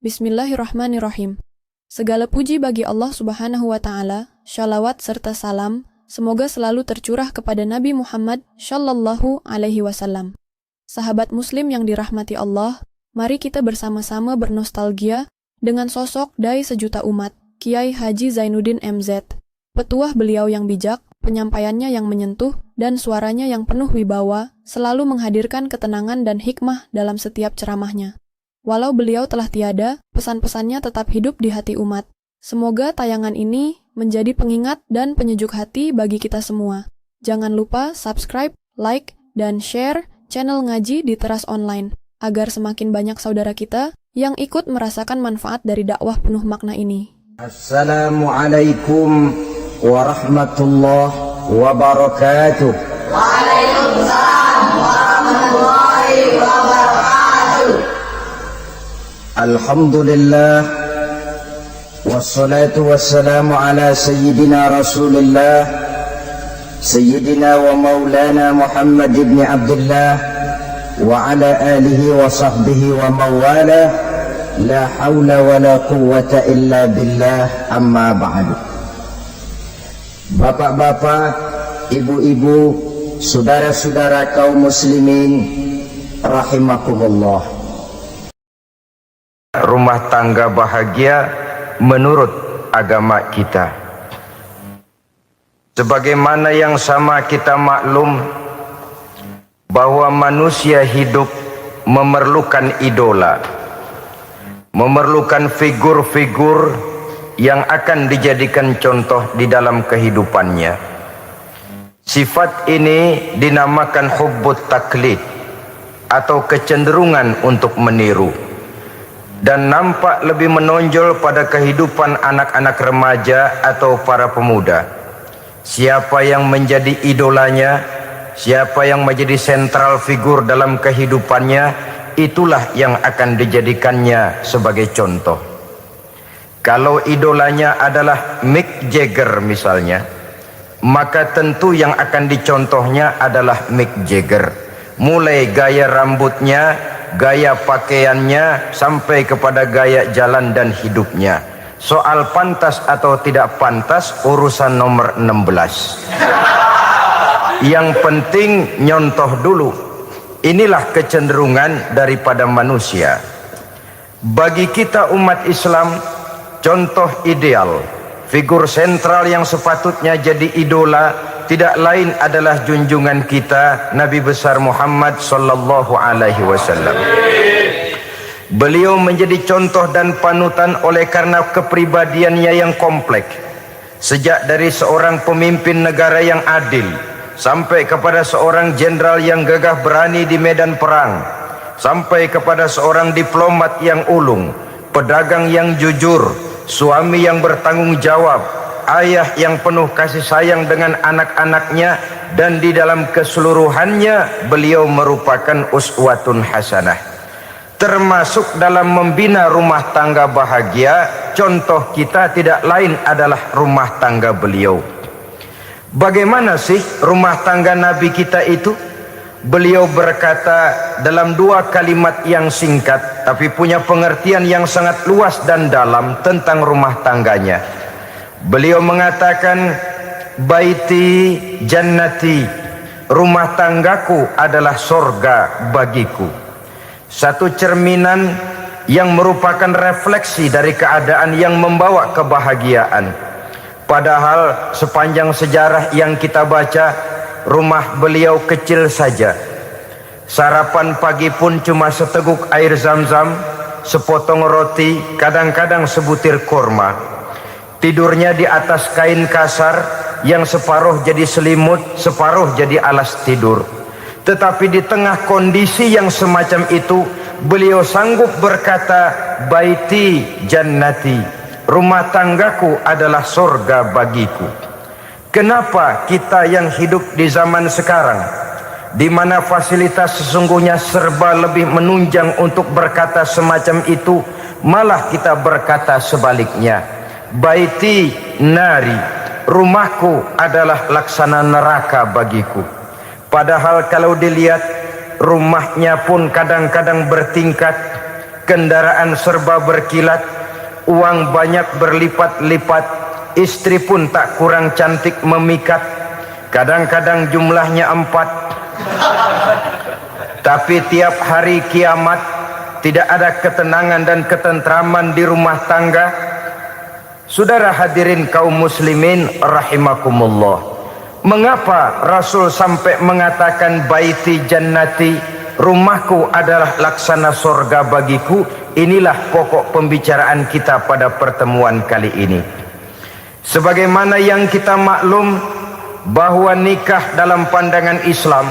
Bismillahirrahmanirrahim. Segala puji bagi Allah Subhanahu wa Ta'ala, shalawat serta salam semoga selalu tercurah kepada Nabi Muhammad Shallallahu Alaihi Wasallam. Sahabat Muslim yang dirahmati Allah, mari kita bersama-sama bernostalgia dengan sosok dai sejuta umat, Kiai Haji Zainuddin MZ. Petuah beliau yang bijak, penyampaiannya yang menyentuh, dan suaranya yang penuh wibawa, selalu menghadirkan ketenangan dan hikmah dalam setiap ceramahnya. Walau beliau telah tiada, pesan-pesannya tetap hidup di hati umat. Semoga tayangan ini menjadi pengingat dan penyejuk hati bagi kita semua. Jangan lupa subscribe, like, dan share channel ngaji di Teras Online, agar semakin banyak saudara kita yang ikut merasakan manfaat dari dakwah penuh makna ini. Assalamualaikum warahmatullahi wabarakatuh. Waalaikumsalam warahmatullahi wabarakatuh. Alhamdulillah wassalatu wassalamu ala sayyidina Rasulillah sayyidina wa maulana Muhammad ibn Abdullah wa ala alihi wa sahbihi wa mawala la hawla wa la quwwata illa billah, amma ba'du. Bapak-bapak, ibu-ibu, saudara-saudara kaum muslimin rahimakumullah. Rumah tangga bahagia menurut agama kita. Sebagaimana yang sama kita maklum bahwa manusia hidup memerlukan idola, memerlukan figur-figur yang akan dijadikan contoh di dalam kehidupannya. Sifat ini dinamakan hubbut taklid atau kecenderungan untuk meniru, dan nampak lebih menonjol pada kehidupan anak-anak remaja atau para pemuda. Siapa yang menjadi idolanya, siapa yang menjadi sentral figur dalam kehidupannya, itulah yang akan dijadikannya sebagai contoh. Kalau idolanya adalah Mick Jagger misalnya, maka tentu yang akan dicontohnya adalah Mick Jagger. Mulai gaya rambutnya, gaya pakaiannya, sampai kepada gaya jalan dan hidupnya. Soal pantas atau tidak pantas urusan nomor 16. Yang penting nyontoh dulu. Inilah kecenderungan daripada manusia. Bagi kita umat Islam, contoh ideal, figur sentral yang sepatutnya jadi idola tidak lain adalah junjungan kita Nabi besar Muhammad sallallahu alaihi wasallam. Beliau menjadi contoh dan panutan oleh karena kepribadiannya yang kompleks. Sejak dari seorang pemimpin negara yang adil sampai kepada seorang jenderal yang gagah berani di medan perang, sampai kepada seorang diplomat yang ulung, pedagang yang jujur, suami yang bertanggung jawab, ayah yang penuh kasih sayang dengan anak-anaknya, dan di dalam keseluruhannya beliau merupakan uswatun hasanah. Termasuk dalam membina rumah tangga bahagia, contoh kita tidak lain adalah rumah tangga beliau. Bagaimana sih rumah tangga Nabi kita itu? Beliau berkata dalam dua kalimat yang singkat tapi punya pengertian yang sangat luas dan dalam tentang rumah tangganya. Beliau mengatakan, baiti jannati, rumah tanggaku adalah sorga bagiku. Satu cerminan yang merupakan refleksi dari keadaan yang membawa kebahagiaan. Padahal sepanjang sejarah yang kita baca, rumah beliau kecil saja. Sarapan pagi pun cuma seteguk air zam-zam, sepotong roti, kadang-kadang sebutir kurma. Tidurnya di atas kain kasar yang separuh jadi selimut, separuh jadi alas tidur. Tetapi di tengah kondisi yang semacam itu, beliau sanggup berkata, baiti jannati, rumah tanggaku adalah surga bagiku. Kenapa kita yang hidup di zaman sekarang, di mana fasilitas sesungguhnya serba lebih menunjang untuk berkata semacam itu, malah kita berkata sebaliknya, baiti nari, rumahku adalah laksana neraka bagiku. Padahal kalau dilihat, rumahnya pun kadang-kadang bertingkat, kendaraan serba berkilat, uang banyak berlipat-lipat, istri pun tak kurang cantik memikat, kadang-kadang jumlahnya 4. Tapi tiap hari kiamat tidak ada ketenangan dan ketentraman di rumah tangga. Saudara hadirin kaum muslimin rahimakumullah, mengapa Rasul sampai mengatakan baiti jannati, rumahku adalah laksana sorga bagiku? Inilah pokok pembicaraan kita pada pertemuan kali ini. Sebagaimana yang kita maklum bahwa nikah dalam pandangan Islam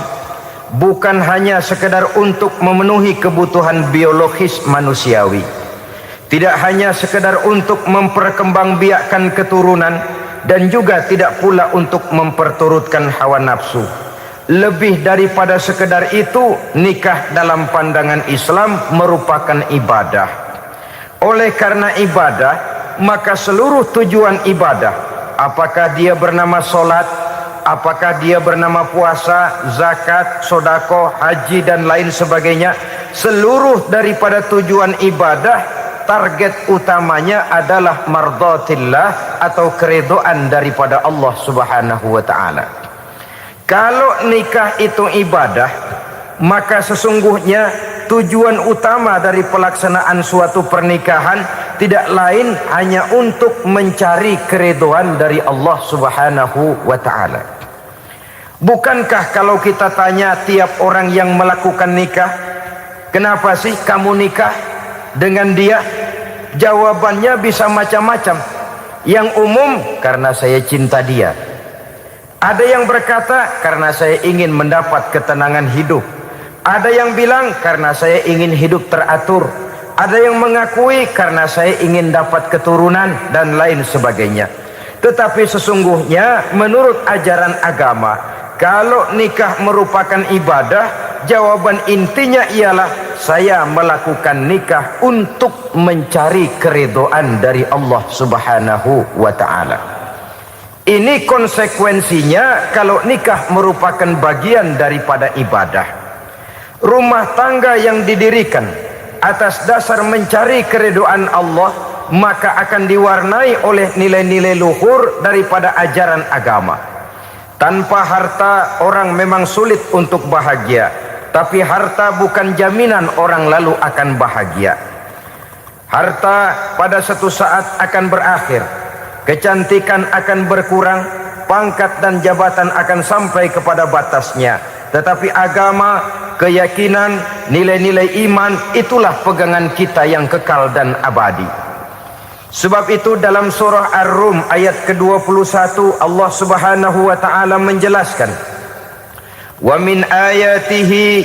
bukan hanya sekedar untuk memenuhi kebutuhan biologis manusiawi, tidak hanya sekedar untuk memperkembangbiakkan keturunan, dan juga tidak pula untuk memperturutkan hawa nafsu. Lebih daripada sekedar itu, nikah dalam pandangan Islam merupakan ibadah. Oleh karena ibadah, maka seluruh tujuan ibadah, apakah dia bernama solat, apakah dia bernama puasa, zakat, sodako, haji dan lain sebagainya, seluruh daripada tujuan ibadah, target utamanya adalah mardhatillah atau keridhaan daripada Allah Subhanahu wa taala. Kalau nikah itu ibadah, maka sesungguhnya tujuan utama dari pelaksanaan suatu pernikahan tidak lain hanya untuk mencari keridhaan dari Allah Subhanahu wa taala. Bukankah kalau kita tanya tiap orang yang melakukan nikah, kenapa sih kamu nikah dengan dia? Jawabannya bisa macam-macam. Yang umum, karena saya cinta dia. Ada yang berkata, karena saya ingin mendapat ketenangan hidup. Ada yang bilang, karena saya ingin hidup teratur. Ada yang mengakui, karena saya ingin dapat keturunan dan lain sebagainya. Tetapi sesungguhnya menurut ajaran agama, kalau nikah merupakan ibadah, jawaban intinya ialah saya melakukan nikah untuk mencari keridhaan dari Allah Subhanahu wa taala. Ini konsekuensinya kalau nikah merupakan bagian daripada ibadah. Rumah tangga yang didirikan atas dasar mencari keridhaan Allah, maka akan diwarnai oleh nilai-nilai luhur daripada ajaran agama. Tanpa harta orang memang sulit untuk bahagia, tapi harta bukan jaminan orang lalu akan bahagia. Harta pada suatu saat akan berakhir, kecantikan akan berkurang, pangkat dan jabatan akan sampai kepada batasnya. Tetapi agama, keyakinan, nilai-nilai iman, itulah pegangan kita yang kekal dan abadi. Sebab itu dalam surah Ar-Rum ayat ke-21 Allah Subhanahu wa taala menjelaskan, "Wa min ayatihi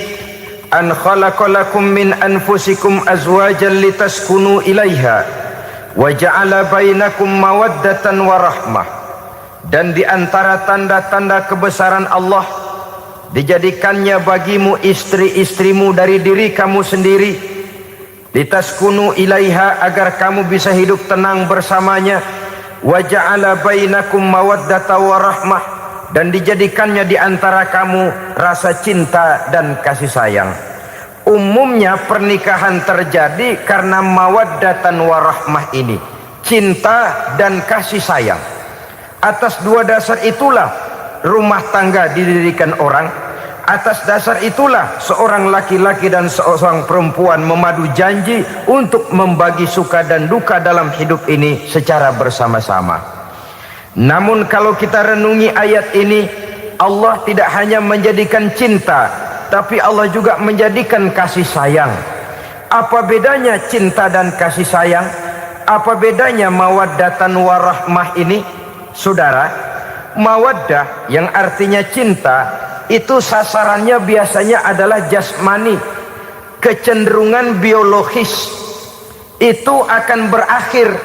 an khalaqalakum min anfusikum azwajan litaskunu ilaiha wa ja'ala bainakum mawaddatan wa rahmah." Dan di antara tanda-tanda kebesaran Allah, dijadikannya bagimu istri-istrimu dari diri kamu sendiri, litaskunu ilaiha, agar kamu bisa hidup tenang bersamanya, wa ja'ala bainakum mawaddatan wa rahmah, dan dijadikannya di antara kamu rasa cinta dan kasih sayang. Umumnya pernikahan terjadi karena mawaddatan wa rahmah ini, cinta dan kasih sayang. Atas dua dasar itulah rumah tangga didirikan orang. Atas dasar itulah seorang laki-laki dan seorang perempuan memadu janji untuk membagi suka dan duka dalam hidup ini secara bersama-sama. Namun kalau kita renungi ayat ini, Allah tidak hanya menjadikan cinta, tapi Allah juga menjadikan kasih sayang. Apa bedanya cinta dan kasih sayang? Apa bedanya mawaddatan warahmah ini? Saudara, mawaddah yang artinya cinta, itu sasarannya biasanya adalah jasmani, kecenderungan biologis. Itu akan berakhir.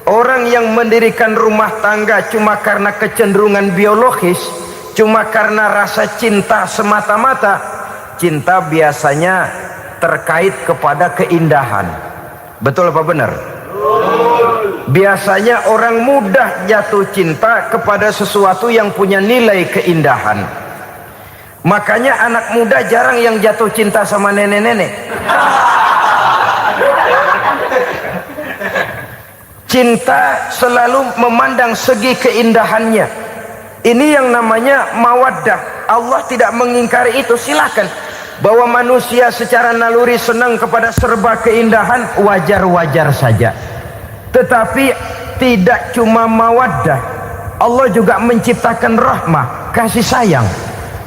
Orang yang mendirikan rumah tangga cuma karena kecenderungan biologis, cuma karena rasa cinta semata-mata, cinta biasanya terkait kepada keindahan. Betul apa benar? Biasanya orang mudah jatuh cinta kepada sesuatu yang punya nilai keindahan. Makanya anak muda jarang yang jatuh cinta sama nenek-nenek. Cinta selalu memandang segi keindahannya. Ini yang namanya mawaddah. Allah tidak mengingkari itu, silakan. Bahwa manusia secara naluri senang kepada serba keindahan, wajar-wajar saja. Tetapi tidak cuma mawaddah, Allah juga menciptakan rahmah, kasih sayang.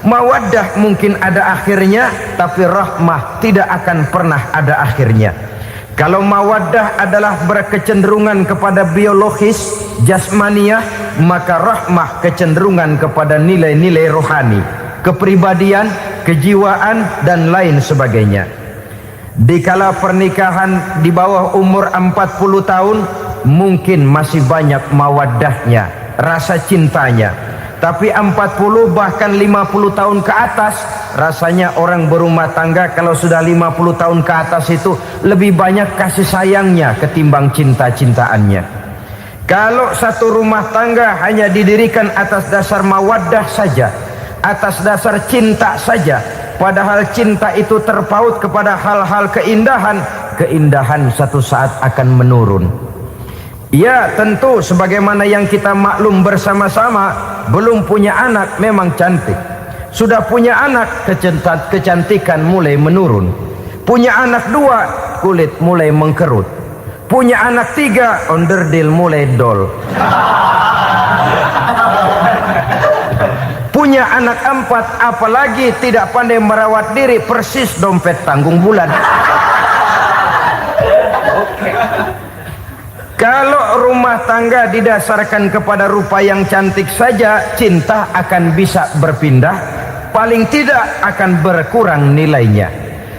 Mawaddah mungkin ada akhirnya, tapi rahmah tidak akan pernah ada akhirnya. Kalau mawaddah adalah berkecenderungan kepada biologis, jasmaniah, maka rahmah kecenderungan kepada nilai-nilai rohani, kepribadian, kejiwaan, dan lain sebagainya. Dikala pernikahan di bawah umur 40 tahun, mungkin masih banyak mawaddahnya, rasa cintanya. Tapi 40 bahkan 50 tahun ke atas, rasanya orang berumah tangga kalau sudah 50 tahun ke atas itu lebih banyak kasih sayangnya ketimbang cinta-cintaannya. Kalau satu rumah tangga hanya didirikan atas dasar mawaddah saja, atas dasar cinta saja, padahal cinta itu terpaut kepada hal-hal keindahan, keindahan satu saat akan menurun. Ya, tentu sebagaimana yang kita maklum bersama-sama, belum punya anak memang cantik. Sudah punya anak, kecantikan mulai menurun. Punya anak 2, kulit mulai mengkerut. Punya anak 3, onderdil mulai dol. Punya anak 4, apalagi tidak pandai merawat diri, persis dompet tanggung bulan. Kalau rumah tangga didasarkan kepada rupa yang cantik saja, cinta akan bisa berpindah, paling tidak akan berkurang nilainya.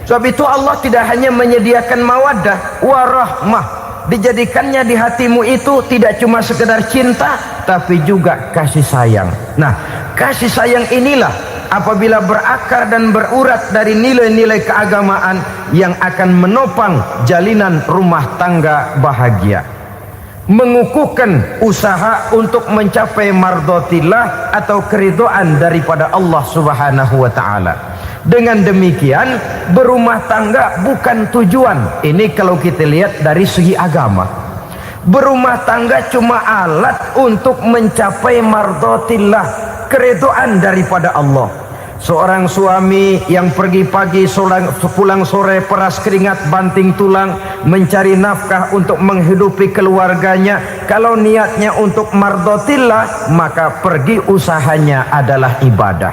Sebab itu Allah tidak hanya menyediakan mawaddah, warahmah, dijadikannya di hatimu itu tidak cuma sekedar cinta, tapi juga kasih sayang. Nah, kasih sayang inilah apabila berakar dan berurat dari nilai-nilai keagamaan yang akan menopang jalinan rumah tangga bahagia, mengukuhkan usaha untuk mencapai mardhatillah atau keridhaan daripada Allah Subhanahu wa taala. Dengan demikian, berumah tangga bukan tujuan. Ini kalau kita lihat dari segi agama. Berumah tangga cuma alat untuk mencapai mardhatillah, keridhaan daripada Allah. Seorang suami yang pergi pagi pulang sore peras keringat banting tulang mencari nafkah untuk menghidupi keluarganya, kalau niatnya untuk mardhatillah maka pergi usahanya adalah ibadah.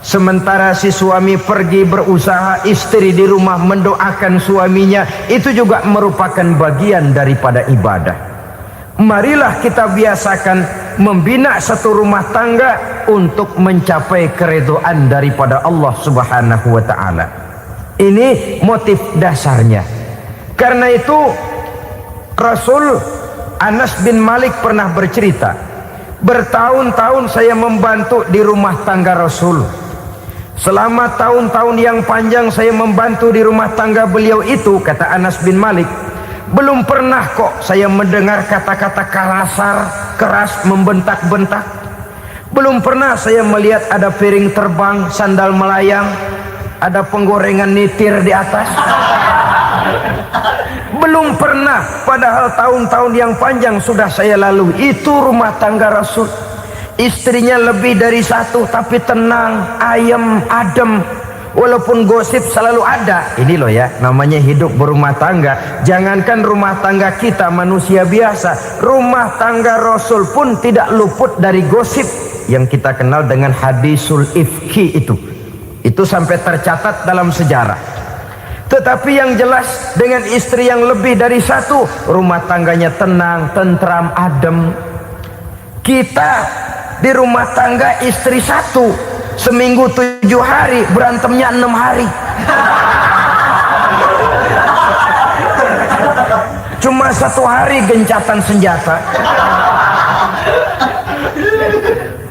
Sementara si suami pergi berusaha, istri di rumah mendoakan suaminya, itu juga merupakan bagian daripada ibadah. Marilah kita biasakan membina satu rumah tangga untuk mencapai keridhaan daripada Allah Subhanahu wa taala. Ini motif dasarnya. Karena itu Rasul Anas bin Malik pernah bercerita, bertahun-tahun saya membantu di rumah tangga Rasul. Selama tahun-tahun yang panjang saya membantu di rumah tangga beliau itu, kata Anas bin Malik, belum pernah kok saya mendengar kata-kata kasar, keras, membentak-bentak. Belum pernah saya melihat ada piring terbang, sandal melayang, ada penggorengan nitir di atas. Belum pernah, padahal tahun-tahun yang panjang sudah saya lalui. Itu rumah tangga Rasul. Istrinya lebih dari satu, tapi tenang, ayem, adem. Walaupun gosip selalu ada. Ini loh ya, namanya hidup berumah tangga. Jangankan rumah tangga kita manusia biasa, rumah tangga Rasul pun tidak luput dari gosip yang kita kenal dengan hadisul ifki itu. Itu sampai tercatat dalam sejarah. Tetapi yang jelas, dengan istri yang lebih dari satu, rumah tangganya tenang, tentram, adem. Kita di rumah tangga istri satu, seminggu 7 hari, berantemnya 6 hari. Cuma 1 hari gencatan senjata.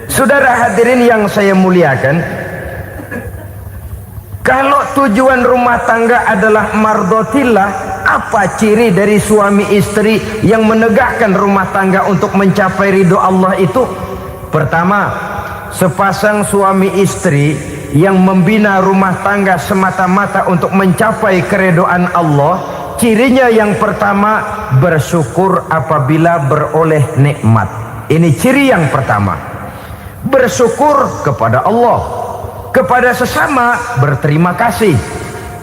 Saudara hadirin yang saya muliakan, kalau tujuan rumah tangga adalah mardhatillah, apa ciri dari suami istri yang menegakkan rumah tangga untuk mencapai ridho Allah itu? Pertama, sepasang suami istri yang membina rumah tangga semata-mata untuk mencapai keridhaan Allah, Cirinya yang pertama, bersyukur apabila beroleh nikmat. Ini ciri yang pertama. Bersyukur kepada Allah, kepada sesama berterima kasih.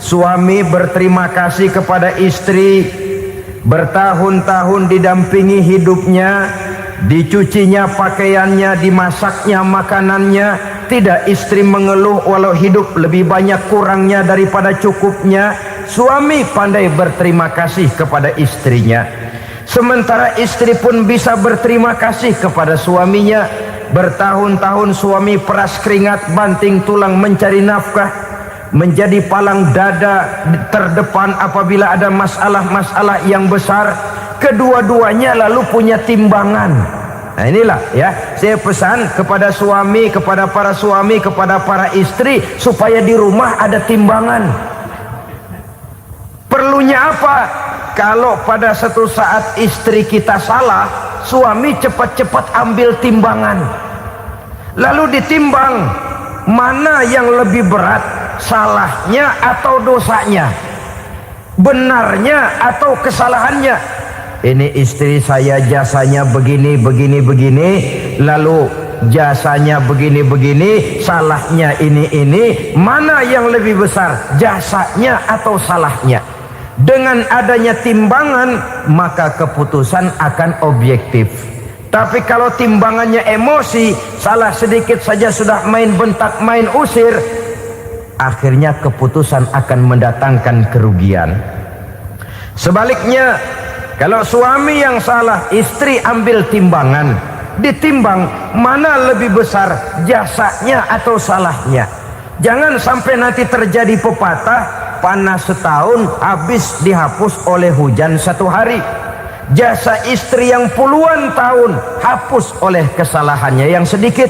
Suami berterima kasih kepada istri, bertahun-tahun didampingi hidupnya, dicucinya pakaiannya, dimasaknya makanannya. Tidak istri mengeluh walau hidup lebih banyak kurangnya daripada cukupnya. Suami pandai berterima kasih kepada istrinya. Sementara istri pun bisa berterima kasih kepada suaminya. Bertahun-tahun suami peras keringat, banting tulang mencari nafkah, menjadi palang dada terdepan apabila ada masalah-masalah yang besar. Kedua-duanya lalu punya timbangan. Nah inilah ya, saya pesan kepada suami, kepada para suami, kepada para istri, supaya di rumah ada timbangan. Perlunya apa? Kalau pada satu saat istri kita salah, suami cepat-cepat ambil timbangan, lalu ditimbang mana yang lebih berat, salahnya atau dosanya, benarnya atau kesalahannya. Ini istri saya jasanya begini, lalu jasanya begini, salahnya ini. Mana yang lebih besar, jasanya atau salahnya? Dengan adanya timbangan, maka keputusan akan objektif. Tapi kalau timbangannya emosi, salah sedikit saja sudah main bentak, main usir, akhirnya keputusan akan mendatangkan kerugian. Sebaliknya, kalau suami yang salah, istri ambil timbangan, ditimbang mana lebih besar, jasanya atau salahnya. Jangan sampai nanti terjadi pepatah, panas setahun habis dihapus oleh hujan satu hari. Jasa istri yang puluhan tahun hapus oleh kesalahannya yang sedikit,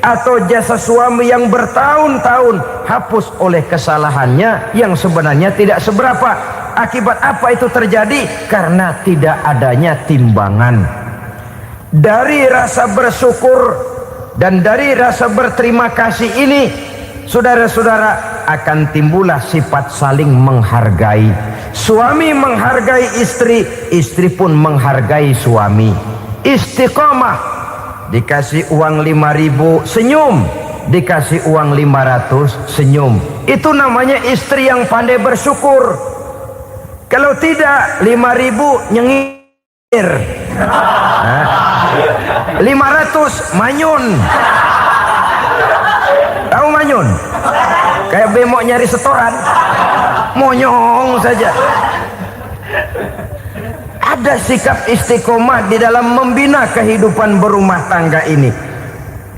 atau jasa suami yang bertahun-tahun hapus oleh kesalahannya yang sebenarnya tidak seberapa. Akibat apa itu terjadi? Karena tidak adanya timbangan. Dari rasa bersyukur dan dari rasa berterima kasih ini, saudara-saudara, akan timbullah sifat saling menghargai. Suami menghargai istri, istri pun menghargai suami. Istiqomah, dikasih uang 5.000 senyum, dikasih uang 500 senyum. Itu namanya istri yang pandai bersyukur. Kalau tidak, 5.000 nyengir, 500 manyun. Tahu manyun? Kayak bemok nyari setoran, monyong saja. Ada sikap istiqomah di dalam membina kehidupan berumah tangga ini.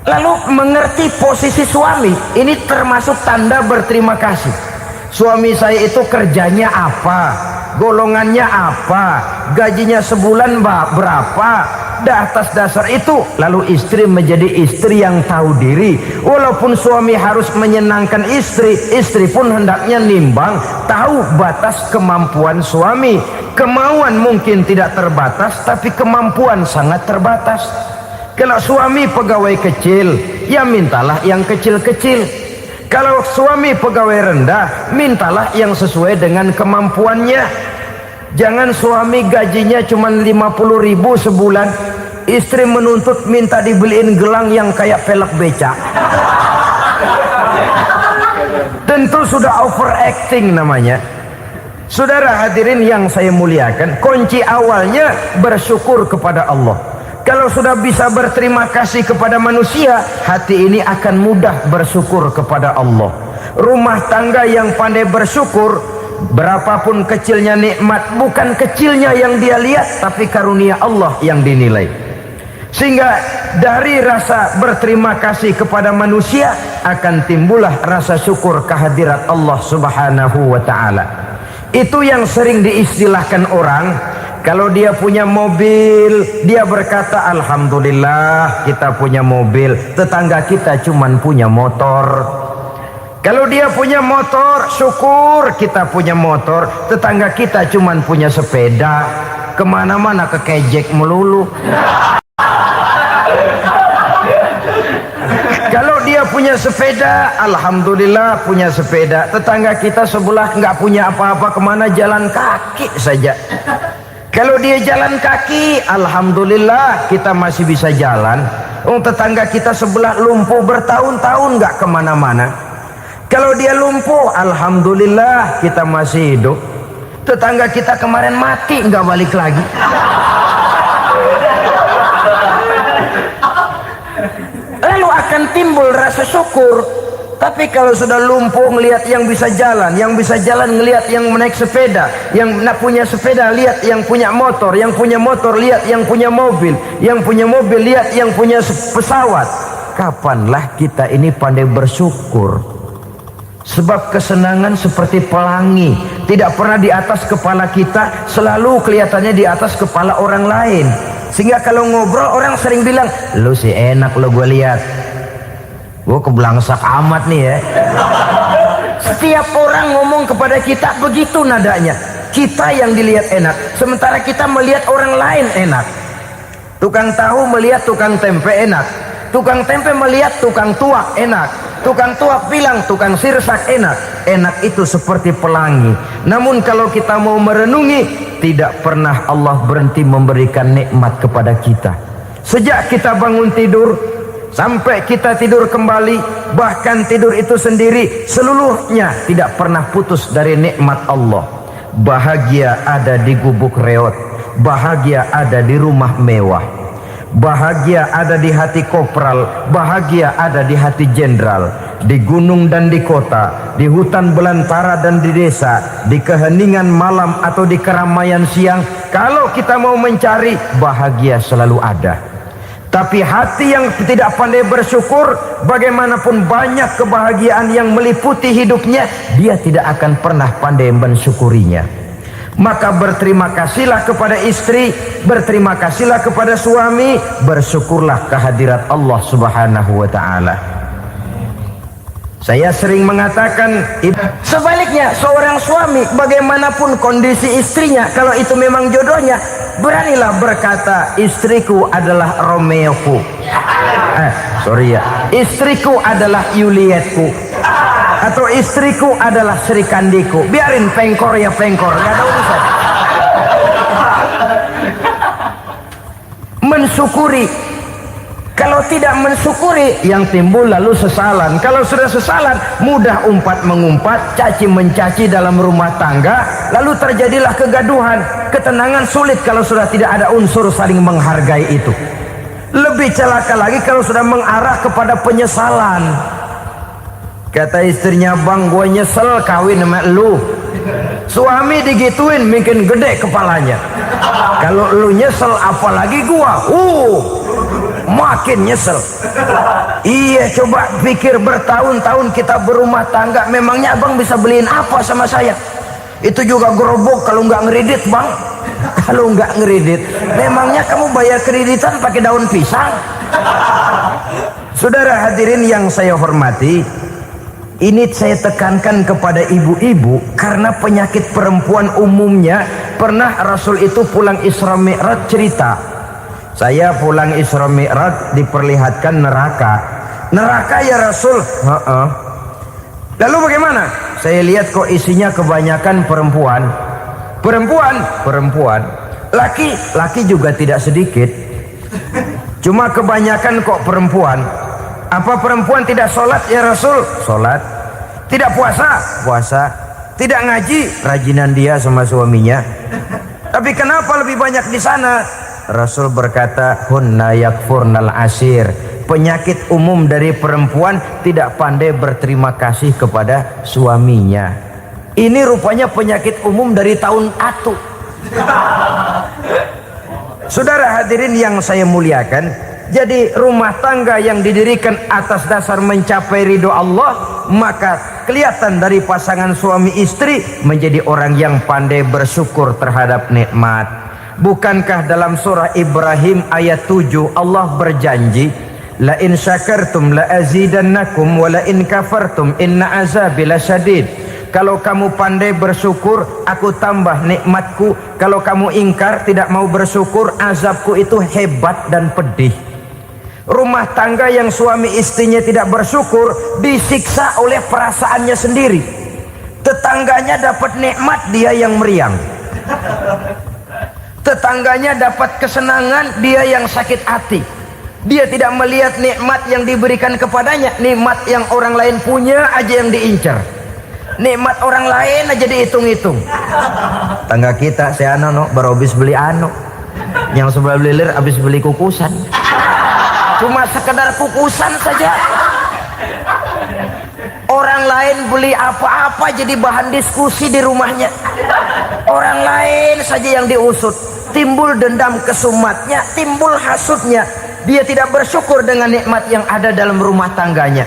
Lalu mengerti posisi suami, ini termasuk tanda berterima kasih. Suami saya itu kerjanya apa, golongannya apa, gajinya sebulan berapa. Atas dasar itu, lalu istri menjadi istri yang tahu diri. Walaupun suami harus menyenangkan istri, istri pun hendaknya nimbang, tahu batas kemampuan suami. Kemauan mungkin tidak terbatas, tapi kemampuan sangat terbatas. Kalau suami pegawai kecil, ya mintalah yang kecil-kecil. Kalau suami pegawai rendah, mintalah yang sesuai dengan kemampuannya. Jangan suami gajinya cuma 50.000 sebulan, istri menuntut minta dibeliin gelang yang kayak pelek becak. Tentu sudah overacting namanya. Saudara hadirin yang saya muliakan, kunci awalnya bersyukur kepada Allah. Kalau sudah bisa berterima kasih kepada manusia, hati ini akan mudah bersyukur kepada Allah. Rumah tangga yang pandai bersyukur, berapapun kecilnya nikmat, bukan kecilnya yang dia lihat, tapi karunia Allah yang dinilai. Sehingga dari rasa berterima kasih kepada manusia akan timbullah rasa syukur kehadirat Allah Subhanahu wa ta'ala. Itu yang sering diistilahkan orang, kalau dia punya mobil, dia berkata alhamdulillah kita punya mobil, tetangga kita cuman punya motor. Kalau dia punya motor, syukur kita punya motor, tetangga kita cuman punya sepeda, kemana-mana kekejek melulu. Kalau dia punya sepeda, alhamdulillah punya sepeda. Tetangga kita sebelah nggak punya apa-apa, kemana jalan kaki saja. Kalau dia jalan kaki, alhamdulillah kita masih bisa jalan. Tetangga kita sebelah lumpuh bertahun-tahun nggak kemana-mana. Kalau dia lumpuh, alhamdulillah kita masih hidup. Tetangga kita kemarin mati nggak balik lagi. Lalu akan timbul rasa syukur. Tapi kalau sudah lumpuh ngelihat yang bisa jalan ngelihat yang menaik sepeda, yang punya sepeda lihat yang punya motor lihat yang punya mobil lihat yang punya pesawat. Kapanlah kita ini pandai bersyukur? Sebab kesenangan seperti pelangi, tidak pernah di atas kepala kita, selalu kelihatannya di atas kepala orang lain. Sehingga kalau ngobrol orang sering bilang, lu sih enak lo gue lihat, gue kebelangsak amat nih ya. Setiap orang ngomong kepada kita begitu nadanya. Kita yang dilihat enak, sementara kita melihat orang lain enak. Tukang tahu melihat tukang tempe enak, tukang tempe melihat tukang tuak enak, tukang tuak bilang tukang sirsak enak. Enak itu seperti pelangi. Namun kalau kita mau merenungi, tidak pernah Allah berhenti memberikan nikmat kepada kita. Sejak kita bangun tidur sampai kita tidur kembali, bahkan tidur itu sendiri, seluruhnya tidak pernah putus dari nikmat Allah. Bahagia ada di gubuk reot, bahagia ada di rumah mewah, bahagia ada di hati kopral, bahagia ada di hati jenderal, di gunung dan di kota, di hutan belantara dan di desa, di keheningan malam atau di keramaian siang. Kalau kita mau mencari, bahagia selalu ada. Tapi hati yang tidak pandai bersyukur, bagaimanapun banyak kebahagiaan yang meliputi hidupnya, dia tidak akan pernah pandai mensyukurinya. Maka berterima kasihlah kepada istri, berterima kasihlah kepada suami, bersyukurlah kehadirat Allah Subhanahu wa ta'ala. Saya sering mengatakan, sebaliknya seorang suami bagaimanapun kondisi istrinya, kalau itu memang jodohnya, beranilah berkata, istriku adalah Romeoku, istriku adalah Julietku, atau istriku adalah Sri Kandiku. Biarin pengkor ya pengkor, gak ada urusan. Mensyukuri. Kalau tidak mensyukuri, yang timbul lalu sesalan. Kalau sudah sesalan, mudah umpat mengumpat, caci mencaci dalam rumah tangga, lalu terjadilah kegaduhan. Ketenangan sulit kalau sudah tidak ada unsur saling menghargai itu. Lebih celaka lagi kalau sudah mengarah kepada penyesalan. Kata istrinya, bang gue nyesel kawin sama lu. Suami digituin mungkin gede kepalanya. Kalau lu nyesel apalagi gua, makin nyesel. Iya, coba pikir bertahun-tahun kita berumah tangga, memangnya abang bisa beliin apa sama saya? Itu juga gerobok kalau nggak ngeredit bang. Kalau nggak ngeredit, memangnya kamu bayar kreditan pakai daun pisang? Saudara hadirin yang saya hormati, ini saya tekankan kepada ibu-ibu karena penyakit perempuan umumnya. Pernah Rasul itu pulang Isra Mi'raj cerita, saya pulang Isra Mi'raj diperlihatkan neraka. Neraka ya Rasul? Lalu bagaimana? Saya lihat kok isinya kebanyakan perempuan. Perempuan. Laki juga tidak sedikit. Cuma kebanyakan kok perempuan. Apa perempuan tidak sholat ya Rasul? Sholat. Tidak puasa? Puasa. Tidak ngaji? Rajinan dia sama suaminya. Tapi kenapa lebih banyak di sana? Rasul berkata, hunna yakfurnal ashir. Penyakit umum dari perempuan tidak pandai berterima kasih kepada suaminya. Ini rupanya penyakit umum dari tahun atu. Saudara hadirin yang saya muliakan, jadi rumah tangga yang didirikan atas dasar mencapai ridho Allah, maka kelihatan dari pasangan suami istri menjadi orang yang pandai bersyukur terhadap nikmat. Bukankah dalam surah Ibrahim ayat 7 Allah berjanji, la in syakartum la azidannakum wa la in kafartum inna azabi lasyadid. Kalau kamu pandai bersyukur, aku tambah nikmatku. Kalau kamu ingkar, tidak mau bersyukur, azabku itu hebat dan pedih. Rumah tangga yang suami istrinya tidak bersyukur disiksa oleh perasaannya sendiri. Tetangganya dapat nikmat, dia yang meriang. Tetangganya dapat kesenangan, dia yang sakit hati. Dia tidak melihat nikmat yang diberikan kepadanya. Nikmat yang orang lain punya aja yang diincar. Nikmat orang lain aja dihitung-hitung. Tangga kita, si Ano baru habis beli yang sebelah belilir habis beli kukusan. Cuma sekedar kukusan saja. Orang lain beli apa-apa jadi bahan diskusi di rumahnya. Orang lain saja yang diusut. Timbul dendam kesumatnya, timbul hasutnya. Dia tidak bersyukur dengan nikmat yang ada dalam rumah tangganya.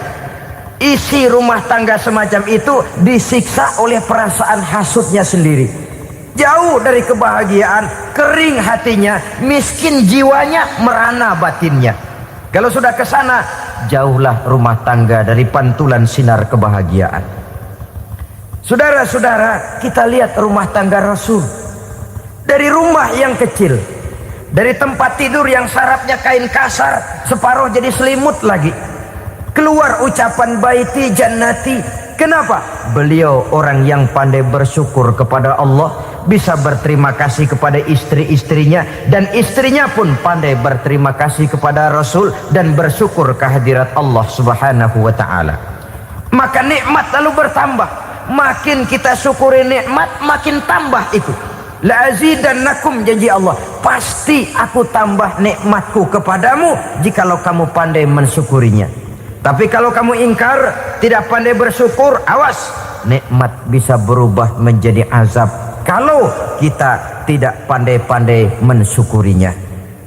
Isi rumah tangga semacam itu disiksa oleh perasaan hasutnya sendiri. Jauh dari kebahagiaan, kering hatinya, miskin jiwanya, merana batinnya. Kalau sudah ke sana, jauhlah rumah tangga dari pantulan sinar kebahagiaan. Saudara-saudara, kita lihat rumah tangga Rasul. Dari rumah yang kecil, dari tempat tidur yang sarapnya kain kasar, separuh jadi selimut lagi, keluar ucapan baiti jannati. Kenapa? Beliau orang yang pandai bersyukur kepada Allah, bisa berterima kasih kepada istri-istrinya, dan istrinya pun pandai berterima kasih kepada Rasul dan bersyukur kehadirat Allah Subhanahu wa ta'ala. Maka nikmat lalu bertambah. Makin kita syukuri nikmat, makin tambah itu. La azidannakum, janji Allah, pasti aku tambah nikmatku kepadamu jikalau kamu pandai mensyukurinya. Tapi kalau kamu ingkar, tidak pandai bersyukur, awas, nikmat bisa berubah menjadi azab kalau kita tidak pandai-pandai mensyukurinya.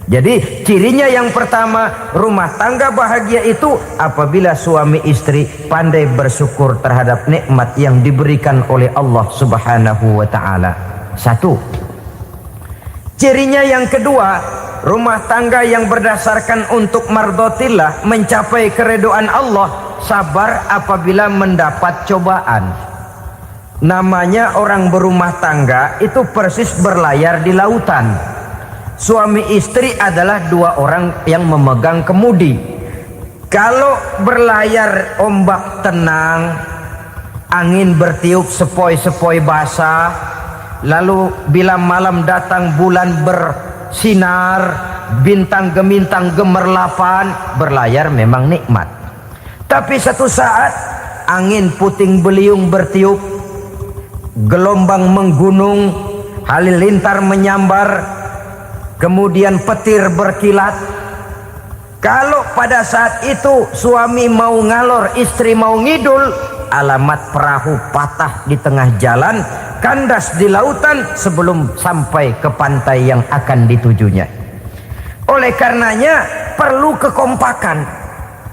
Jadi cirinya yang pertama, rumah tangga bahagia itu apabila suami istri pandai bersyukur terhadap nikmat yang diberikan oleh Allah Subhanahu wa ta'ala. Satu. Cirinya yang kedua, rumah tangga yang berdasarkan untuk mardotillah, mencapai keredoan Allah, sabar apabila mendapat cobaan. Namanya orang berumah tangga itu persis berlayar di lautan. Suami istri adalah dua orang yang memegang kemudi. Kalau berlayar ombak tenang, angin bertiup sepoi-sepoi basah, lalu bila malam datang bulan bersinar, bintang gemintang gemerlapan, berlayar memang nikmat. Tapi satu saat angin puting beliung bertiup, gelombang menggunung, halilintar menyambar, kemudian petir berkilat. Kalau pada saat itu suami mau ngalor, istri mau ngidul, alamat perahu patah di tengah jalan, kandas di lautan sebelum sampai ke pantai yang akan ditujunya. Oleh karenanya perlu kekompakan.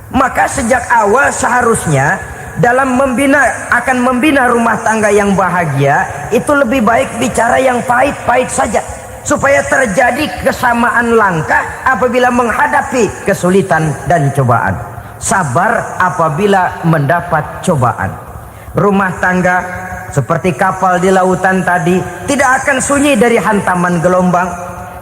Maka sejak awal seharusnya dalam akan membina rumah tangga yang bahagia itu lebih baik bicara yang pahit-pahit saja, supaya terjadi kesamaan langkah apabila menghadapi kesulitan dan cobaan. Sabar apabila mendapat cobaan. Rumah tangga seperti kapal di lautan tadi tidak akan sunyi dari hantaman gelombang,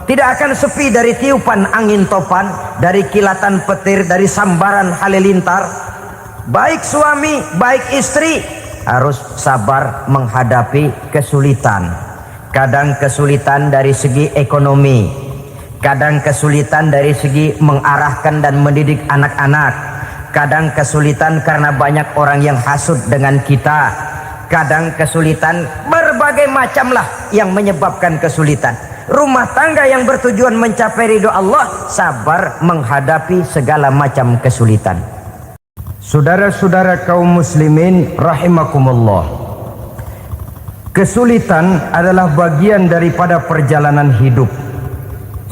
tidak akan sepi dari tiupan angin topan, dari kilatan petir, dari sambaran halilintar. Baik suami, baik istri harus sabar menghadapi kesulitan. Kadang kesulitan dari segi ekonomi, kadang kesulitan dari segi mengarahkan dan mendidik anak-anak, kadang kesulitan karena banyak orang yang hasut dengan kita, kadang kesulitan berbagai macam lah yang menyebabkan kesulitan. Rumah tangga yang bertujuan mencapai ridho Allah sabar menghadapi segala macam kesulitan. Saudara-saudara kaum muslimin rahimakumullah, kesulitan adalah bagian daripada perjalanan hidup.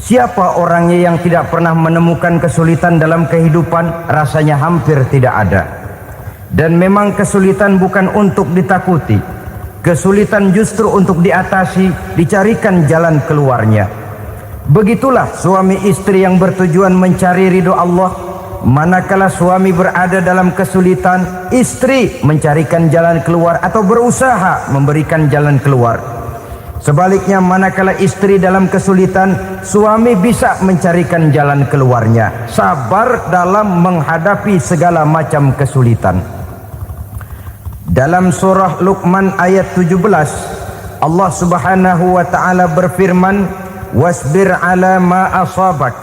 Siapa orangnya yang tidak pernah menemukan kesulitan dalam kehidupan? Rasanya hampir tidak ada. Dan memang kesulitan bukan untuk ditakuti. Kesulitan justru untuk diatasi, dicarikan jalan keluarnya. Begitulah suami istri yang bertujuan mencari ridho Allah. Manakala suami berada dalam kesulitan, istri mencarikan jalan keluar atau berusaha memberikan jalan keluar. Sebaliknya manakala istri dalam kesulitan, suami bisa mencarikan jalan keluarnya. Sabar dalam menghadapi segala macam kesulitan. Dalam surah Luqman ayat 17, Allah Subhanahu wa taala berfirman, "Wasbir 'ala ma asabak,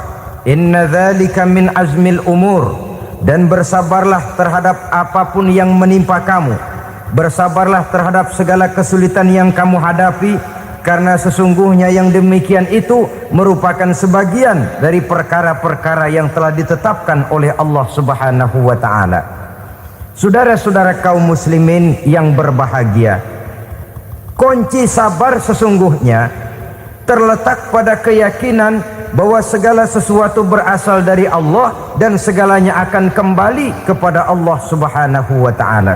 inna dzalika min azmil umur." Dan bersabarlah terhadap apapun yang menimpa kamu. Bersabarlah terhadap segala kesulitan yang kamu hadapi, karena sesungguhnya yang demikian itu merupakan sebagian dari perkara-perkara yang telah ditetapkan oleh Allah Subhanahu wa taala. Saudara-saudara kaum muslimin yang berbahagia, kunci sabar sesungguhnya terletak pada keyakinan bahwa segala sesuatu berasal dari Allah dan segalanya akan kembali kepada Allah Subhanahu wa taala.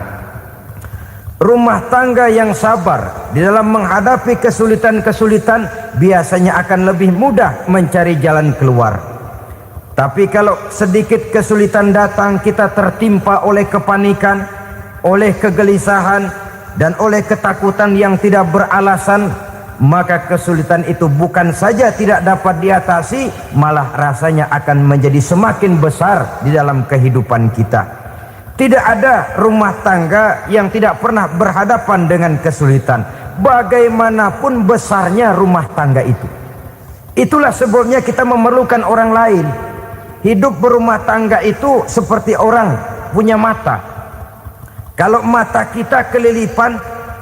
Rumah tangga yang sabar di dalam menghadapi kesulitan-kesulitan biasanya akan lebih mudah mencari jalan keluar. Tapi kalau sedikit kesulitan datang, kita tertimpa oleh kepanikan, oleh kegelisahan, dan oleh ketakutan yang tidak beralasan, maka kesulitan itu bukan saja tidak dapat diatasi, malah rasanya akan menjadi semakin besar di dalam kehidupan kita. Tidak ada rumah tangga yang tidak pernah berhadapan dengan kesulitan, bagaimanapun besarnya rumah tangga itu. Itulah sebabnya kita memerlukan orang lain. Hidup berumah tangga itu seperti orang punya mata. Kalau mata kita kelilipan,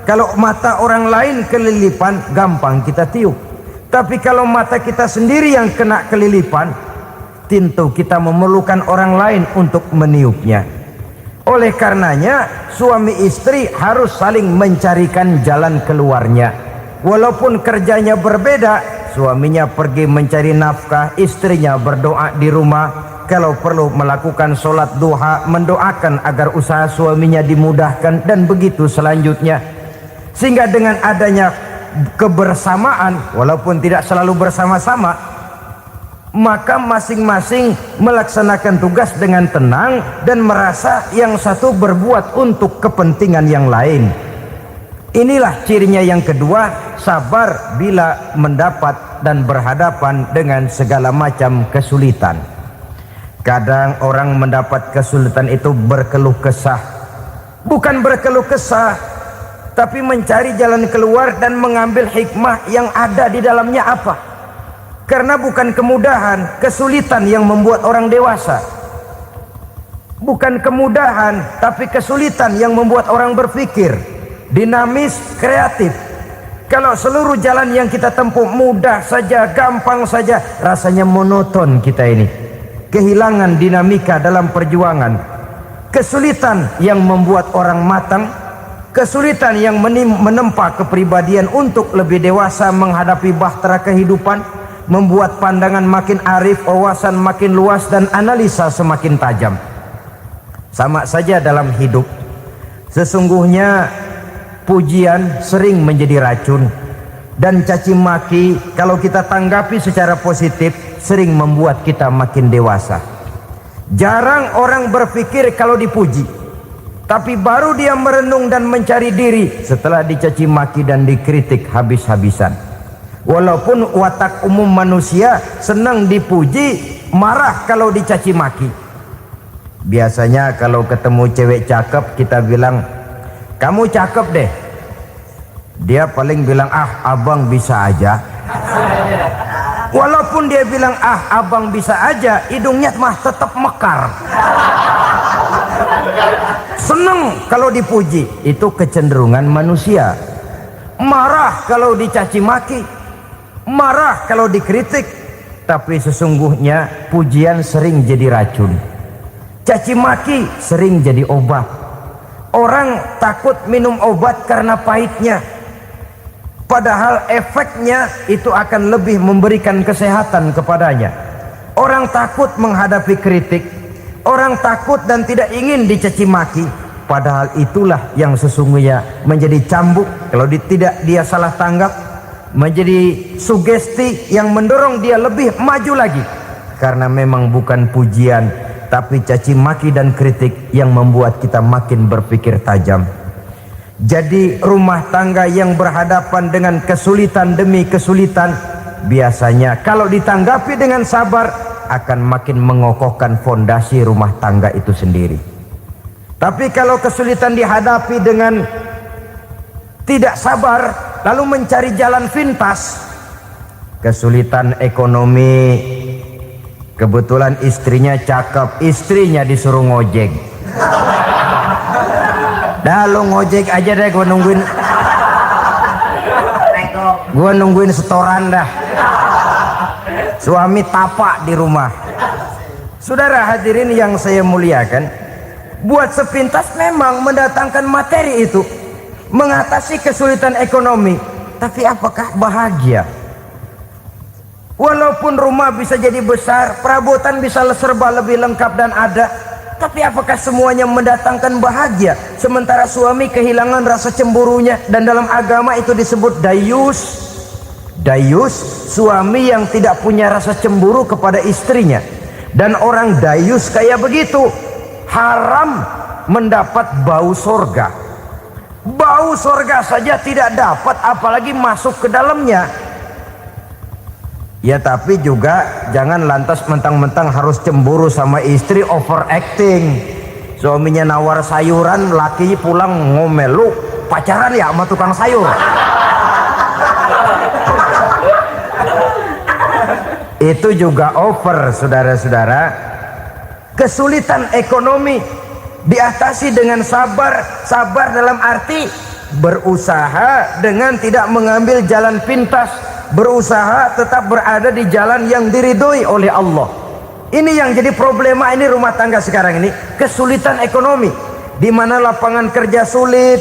kalau mata orang lain kelilipan, gampang kita tiup. Tapi kalau mata kita sendiri yang kena kelilipan, tentu kita memerlukan orang lain untuk meniupnya. Oleh karenanya, suami istri harus saling mencarikan jalan keluarnya. Walaupun kerjanya berbeda, suaminya pergi mencari nafkah, istrinya berdoa di rumah. Kalau perlu melakukan sholat duha, mendoakan agar usaha suaminya dimudahkan, dan begitu selanjutnya. Sehingga dengan adanya kebersamaan, walaupun tidak selalu bersama-sama, maka masing-masing melaksanakan tugas dengan tenang dan merasa yang satu berbuat untuk kepentingan yang lain. Inilah cirinya yang kedua, sabar bila mendapat dan berhadapan dengan segala macam kesulitan. Kadang orang mendapat kesulitan itu berkeluh kesah. Bukan berkeluh kesah, tapi mencari jalan keluar dan mengambil hikmah yang ada di dalamnya apa. Karena bukan kemudahan, kesulitan yang membuat orang dewasa. Bukan kemudahan, tapi kesulitan yang membuat orang berpikir, dinamis, kreatif. Kalau seluruh jalan yang kita tempuh mudah saja, gampang saja, rasanya monoton kita ini. Kehilangan dinamika dalam perjuangan. Kesulitan yang membuat orang matang, kesulitan yang menempa kepribadian untuk lebih dewasa menghadapi bahtera kehidupan, membuat pandangan makin arif, wawasan makin luas, dan analisa semakin tajam. Sama saja dalam hidup. Sesungguhnya pujian sering menjadi racun, dan caci maki kalau kita tanggapi secara positif sering membuat kita makin dewasa. Jarang orang berpikir kalau dipuji, tapi baru dia merenung dan mencari diri setelah dicaci maki dan dikritik habis-habisan. Walaupun watak umum manusia senang dipuji, marah kalau dicaci maki. Biasanya kalau ketemu cewek cakep, kita bilang, "Kamu cakep deh." Dia paling bilang, "Ah, abang bisa aja." Walaupun dia bilang, "Ah, abang bisa aja," hidungnya mah tetap mekar. Senang kalau dipuji. Itu kecenderungan manusia. Marah kalau dicaci maki, marah kalau dikritik. Tapi sesungguhnya pujian sering jadi racun, caci maki sering jadi obat. Orang takut minum obat karena pahitnya, padahal efeknya itu akan lebih memberikan kesehatan kepadanya. Orang takut menghadapi kritik, orang takut dan tidak ingin dicaci maki, padahal itulah yang sesungguhnya menjadi cambuk kalau tidak dia salah tanggap, menjadi sugesti yang mendorong dia lebih maju lagi. Karena memang bukan pujian, tapi caci maki dan kritik yang membuat kita makin berpikir tajam. Jadi rumah tangga yang berhadapan dengan kesulitan demi kesulitan, biasanya kalau ditanggapi dengan sabar akan makin mengokohkan fondasi rumah tangga itu sendiri. Tapi kalau kesulitan dihadapi dengan tidak sabar lalu mencari jalan pintas, kesulitan ekonomi, kebetulan istrinya cakep, istrinya disuruh ngojek. Dah lu ngojek aja deh, gua nungguin setoran dah. Suami tapak di rumah. Saudara hadirin yang saya muliakan, buat sepintas memang mendatangkan materi itu mengatasi kesulitan ekonomi, tapi apakah bahagia? Walaupun rumah bisa jadi besar, perabotan bisa serba lebih lengkap dan ada, tapi apakah semuanya mendatangkan bahagia? Sementara suami kehilangan rasa cemburunya, dan dalam agama itu disebut dayus. Dayus, suami yang tidak punya rasa cemburu kepada istrinya. Dan orang dayus kayak begitu haram mendapat bau sorga. Bau sorga saja tidak dapat, apalagi masuk ke dalamnya. Ya tapi juga jangan lantas mentang-mentang harus cemburu sama istri, overacting. Suaminya nawar sayuran, laki pulang ngomel, lu pacaran ya sama tukang sayur. Itu juga over, saudara-saudara. Kesulitan ekonomi diatasi dengan sabar. Sabar dalam arti berusaha dengan tidak mengambil jalan pintas, berusaha tetap berada di jalan yang diridhoi oleh Allah. Ini yang jadi problema ini rumah tangga sekarang ini, kesulitan ekonomi, di mana lapangan kerja sulit,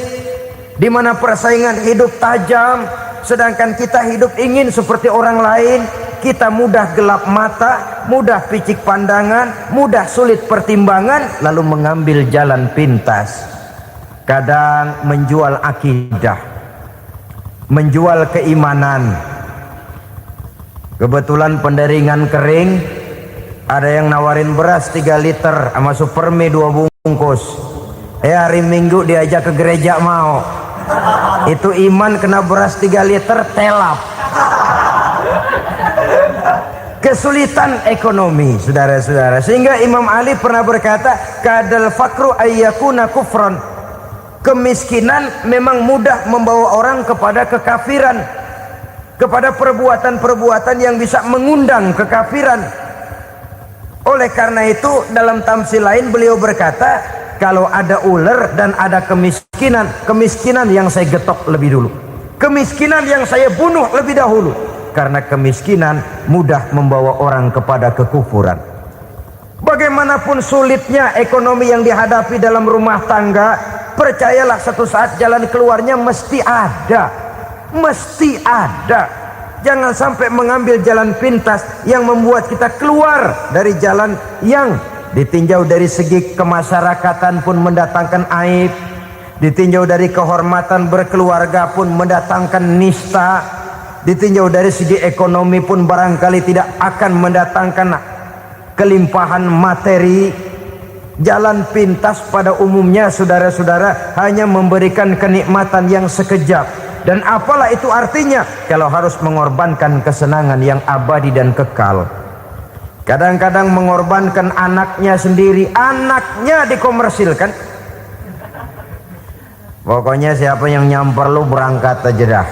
di mana persaingan hidup tajam, sedangkan kita hidup ingin seperti orang lain. Kita mudah gelap mata, mudah picik pandangan, mudah sulit pertimbangan, lalu mengambil jalan pintas. Kadang menjual akidah, menjual keimanan. Kebetulan penderingan kering, ada yang nawarin beras 3 liter sama supermie 2 bungkus. Hari Minggu diajak ke gereja mau. Itu iman kena beras 3 liter telap. Kesulitan ekonomi, saudara-saudara, sehingga Imam Ali pernah berkata, kadal fakru ayyakuna kufran. Kemiskinan memang mudah membawa orang kepada kekafiran, kepada perbuatan-perbuatan yang bisa mengundang kekafiran. Oleh karena itu dalam tamsil lain beliau berkata, kalau ada ular dan ada kemiskinan, kemiskinan yang saya getok lebih dulu, kemiskinan yang saya bunuh lebih dahulu. Karena kemiskinan mudah membawa orang kepada kekufuran. Bagaimanapun sulitnya ekonomi yang dihadapi dalam rumah tangga, percayalah satu saat jalan keluarnya mesti ada. Mesti ada. Jangan sampai mengambil jalan pintas yang membuat kita keluar dari jalan yang ditinjau dari segi kemasyarakatan pun mendatangkan aib, ditinjau dari kehormatan berkeluarga pun mendatangkan nista, ditinjau dari segi ekonomi pun barangkali tidak akan mendatangkan kelimpahan materi. Jalan pintas pada umumnya, saudara-saudara, hanya memberikan kenikmatan yang sekejap. Dan apalah itu artinya kalau harus mengorbankan kesenangan yang abadi dan kekal. Kadang-kadang mengorbankan anaknya sendiri, anaknya dikomersilkan. Pokoknya siapa yang nyamper lu berangkat aja dah.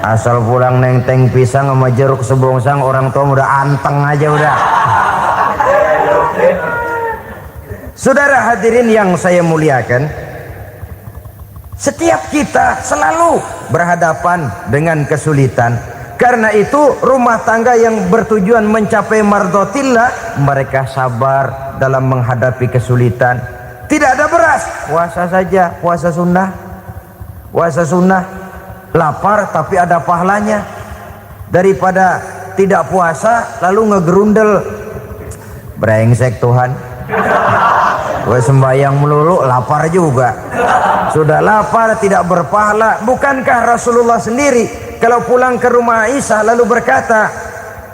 Asal pulang nenteng pisang sama jeruk sebongsang, orang tua udah anteng aja udah. Saudara hadirin yang saya muliakan, setiap kita selalu berhadapan dengan kesulitan. Karena itu rumah tangga yang bertujuan mencapai mardhatillah, mereka sabar dalam menghadapi kesulitan. Tidak ada beras, puasa saja, puasa sunnah. Puasa sunnah, lapar tapi ada pahalanya, daripada tidak puasa lalu ngegerundel. Brengsek Tuhan, gue sembahyang melulu lapar juga. Sudah lapar tidak berpahala. Bukankah Rasulullah sendiri kalau pulang ke rumah Aisyah lalu berkata,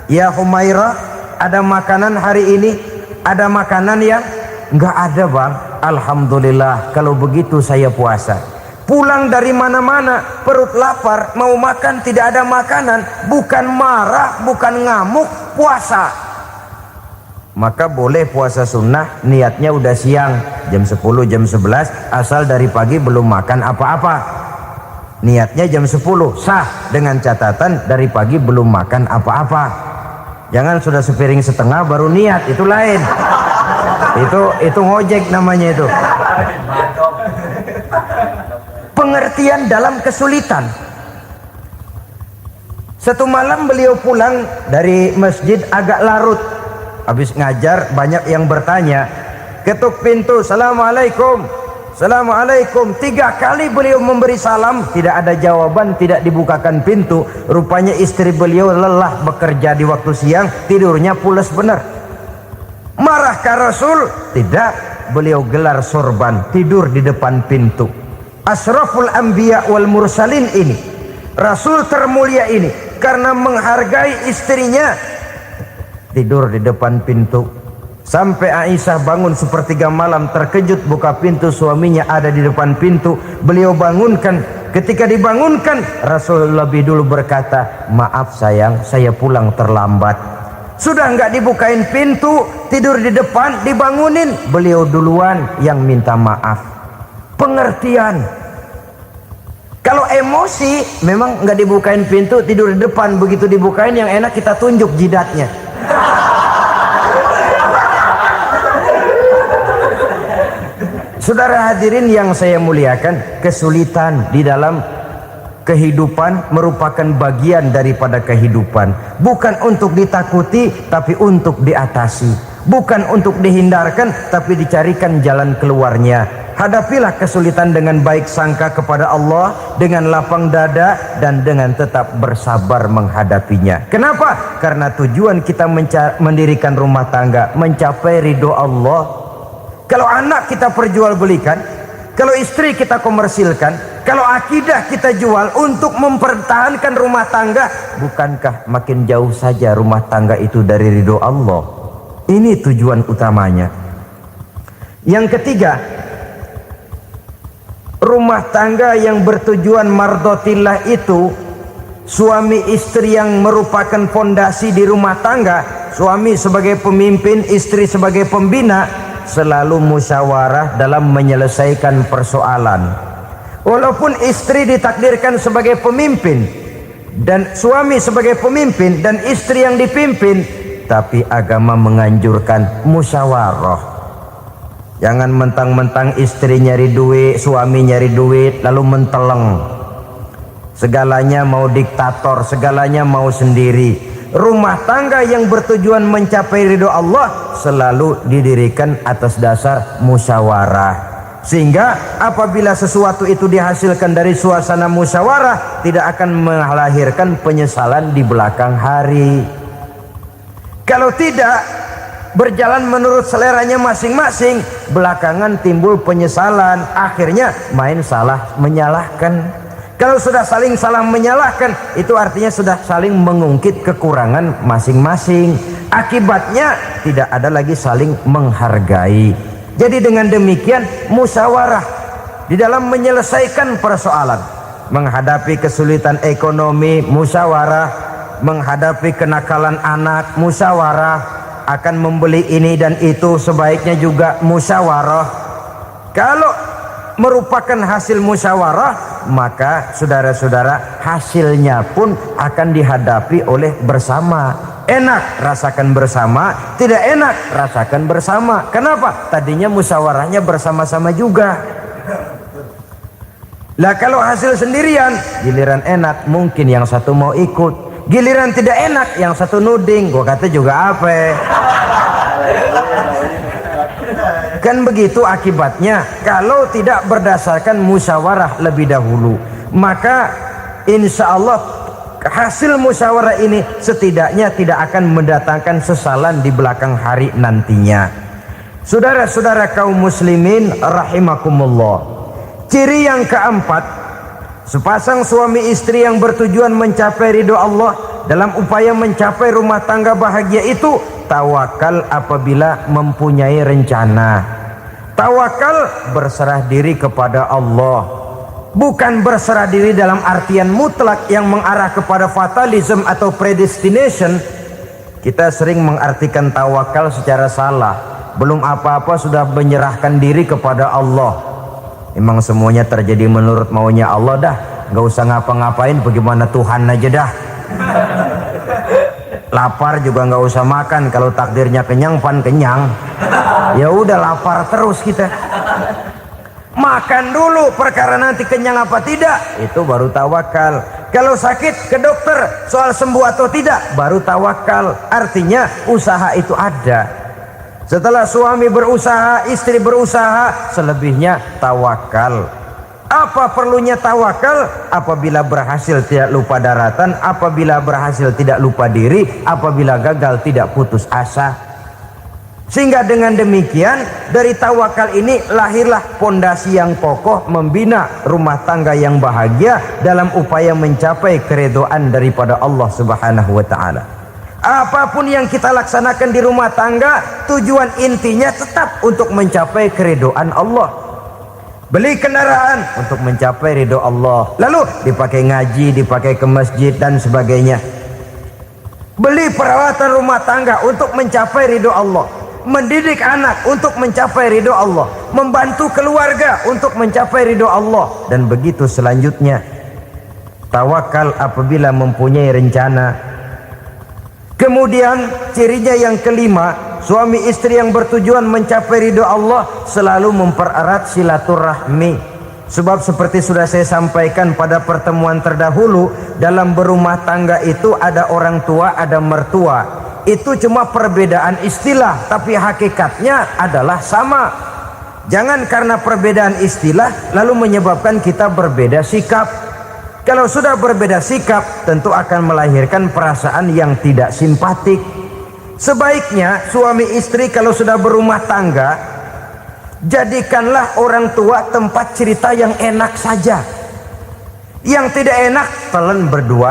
ya Humairah, ada makanan hari ini? Ada makanan yang enggak ada bang. Alhamdulillah kalau begitu saya puasa. Pulang dari mana-mana perut lapar, mau makan tidak ada makanan, bukan marah, bukan ngamuk, puasa. Maka boleh puasa sunnah, niatnya udah siang, jam 10, jam 11, asal dari pagi belum makan apa-apa. Niatnya jam 10, sah, dengan catatan dari pagi belum makan apa-apa. Jangan sudah sepiring setengah baru niat, itu lain. Itu ngojek namanya itu. Pengertian dalam kesulitan. Satu malam beliau pulang dari masjid agak larut. Habis ngajar banyak yang bertanya. Ketuk pintu, Assalamualaikum, Assalamualaikum. 3 kali beliau memberi salam, tidak ada jawaban, tidak dibukakan pintu. Rupanya istri beliau lelah bekerja di waktu siang, tidurnya pules benar. Marahkah Rasul? Tidak, beliau gelar sorban, tidur di depan pintu. Asraful anbiya wal mursalin ini, Rasul termulia ini, karena menghargai istrinya, tidur di depan pintu. Sampai Aisyah bangun sepertiga malam, terkejut buka pintu, suaminya ada di depan pintu. Beliau bangunkan. Ketika dibangunkan, Rasul lebih dulu berkata, maaf sayang, saya pulang terlambat. Sudah nggak dibukain pintu, tidur di depan, dibangunin, beliau duluan yang minta maaf. Pengertian. Kalau emosi, memang nggak dibukain pintu, tidur di depan, begitu dibukain yang enak kita tunjuk jidatnya. Saudara hadirin yang saya muliakan, kesulitan di dalam kehidupan merupakan bagian daripada kehidupan. Bukan untuk ditakuti, tapi untuk diatasi. Bukan untuk dihindarkan, tapi dicarikan jalan keluarnya. Hadapilah kesulitan dengan baik sangka kepada Allah, dengan lapang dada, dan dengan tetap bersabar menghadapinya. Kenapa? Karena tujuan kita mendirikan rumah tangga, mencapai ridho Allah. Kalau anak kita perjualbelikan, kalau istri kita komersilkan, kalau akidah kita jual untuk mempertahankan rumah tangga, bukankah makin jauh saja rumah tangga itu dari ridho Allah? Ini tujuan utamanya. Yang ketiga, rumah tangga yang bertujuan mardotillah itu, suami istri yang merupakan fondasi di rumah tangga, suami sebagai pemimpin, istri sebagai pembina, selalu musyawarah dalam menyelesaikan persoalan. Walaupun istri ditakdirkan sebagai pemimpin dan suami sebagai pemimpin dan istri yang dipimpin, tapi agama menganjurkan musyawarah. Jangan mentang-mentang istri nyari duit, suami nyari duit, lalu menteleng. Segalanya mau diktator, segalanya mau sendiri. Rumah tangga yang bertujuan mencapai ridho Allah selalu didirikan atas dasar musyawarah. Sehingga apabila sesuatu itu dihasilkan dari suasana musyawarah, tidak akan melahirkan penyesalan di belakang hari. Kalau tidak berjalan menurut seleranya masing-masing, belakangan timbul penyesalan, akhirnya main salah menyalahkan. Kalau sudah saling salah menyalahkan, itu artinya sudah saling mengungkit kekurangan masing-masing. Akibatnya tidak ada lagi saling menghargai. Jadi dengan demikian musyawarah di dalam menyelesaikan persoalan, menghadapi kesulitan ekonomi musyawarah, menghadapi kenakalan anak musyawarah, akan membeli ini dan itu sebaiknya juga musyawarah. Kalau merupakan hasil musyawarah, maka saudara-saudara hasilnya pun akan dihadapi oleh bersama. Enak rasakan bersama, tidak enak rasakan bersama. Kenapa? Tadinya musyawarahnya bersama-sama juga. Lah kalau hasil sendirian, giliran enak mungkin yang satu mau ikut, giliran tidak enak yang satu nuding, gua kata juga apa? Kan begitu akibatnya kalau tidak berdasarkan musyawarah lebih dahulu. Maka insya Allah hasil musyawarah ini setidaknya tidak akan mendatangkan sesalan di belakang hari nantinya. Saudara-saudara kaum muslimin rahimakumullah, ciri yang keempat, sepasang suami istri yang bertujuan mencapai ridho Allah dalam upaya mencapai rumah tangga bahagia itu tawakal apabila mempunyai rencana. Tawakal berserah diri kepada Allah, bukan berserah diri dalam artian mutlak yang mengarah kepada fatalism atau predestination. Kita sering mengartikan tawakal secara salah. Belum apa-apa sudah menyerahkan diri kepada Allah. Memang semuanya terjadi menurut maunya Allah dah, nggak usah ngapa-ngapain, bagaimana Tuhan aja dah. Lapar juga nggak usah makan, kalau takdirnya kenyang pan kenyang. Ya udah lapar terus kita. Makan dulu perkara nanti kenyang apa tidak, itu baru tawakal. Kalau sakit ke dokter, soal sembuh atau tidak baru tawakal. Artinya usaha itu ada. Setelah suami berusaha, istri berusaha, selebihnya tawakal. Apa perlunya tawakal? Apabila berhasil tidak lupa daratan, apabila berhasil tidak lupa diri, apabila gagal tidak putus asa. Sehingga dengan demikian dari tawakal ini lahirlah pondasi yang kokoh membina rumah tangga yang bahagia dalam upaya mencapai keridhaan daripada Allah Subhanahu wa taala. Apapun yang kita laksanakan di rumah tangga, tujuan intinya tetap untuk mencapai keridhaan Allah. Beli kendaraan untuk mencapai ridho Allah, lalu dipakai ngaji, dipakai ke masjid dan sebagainya. Beli peralatan rumah tangga untuk mencapai ridho Allah, mendidik anak untuk mencapai ridho Allah, membantu keluarga untuk mencapai ridho Allah, dan begitu selanjutnya. Tawakal apabila mempunyai rencana. Kemudian cirinya yang kelima, suami istri yang bertujuan mencapai ridho Allah selalu mempererat silaturahmi. Sebab seperti sudah saya sampaikan pada pertemuan terdahulu, dalam berumah tangga itu ada orang tua, ada mertua. Itu cuma perbedaan istilah, tapi hakikatnya adalah sama. Jangan karena perbedaan istilah lalu menyebabkan kita berbeda sikap. Kalau sudah berbeda sikap, tentu akan melahirkan perasaan yang tidak simpatik. Sebaiknya suami istri kalau sudah berumah tangga, jadikanlah orang tua tempat cerita yang enak saja. Yang tidak enak telan berdua,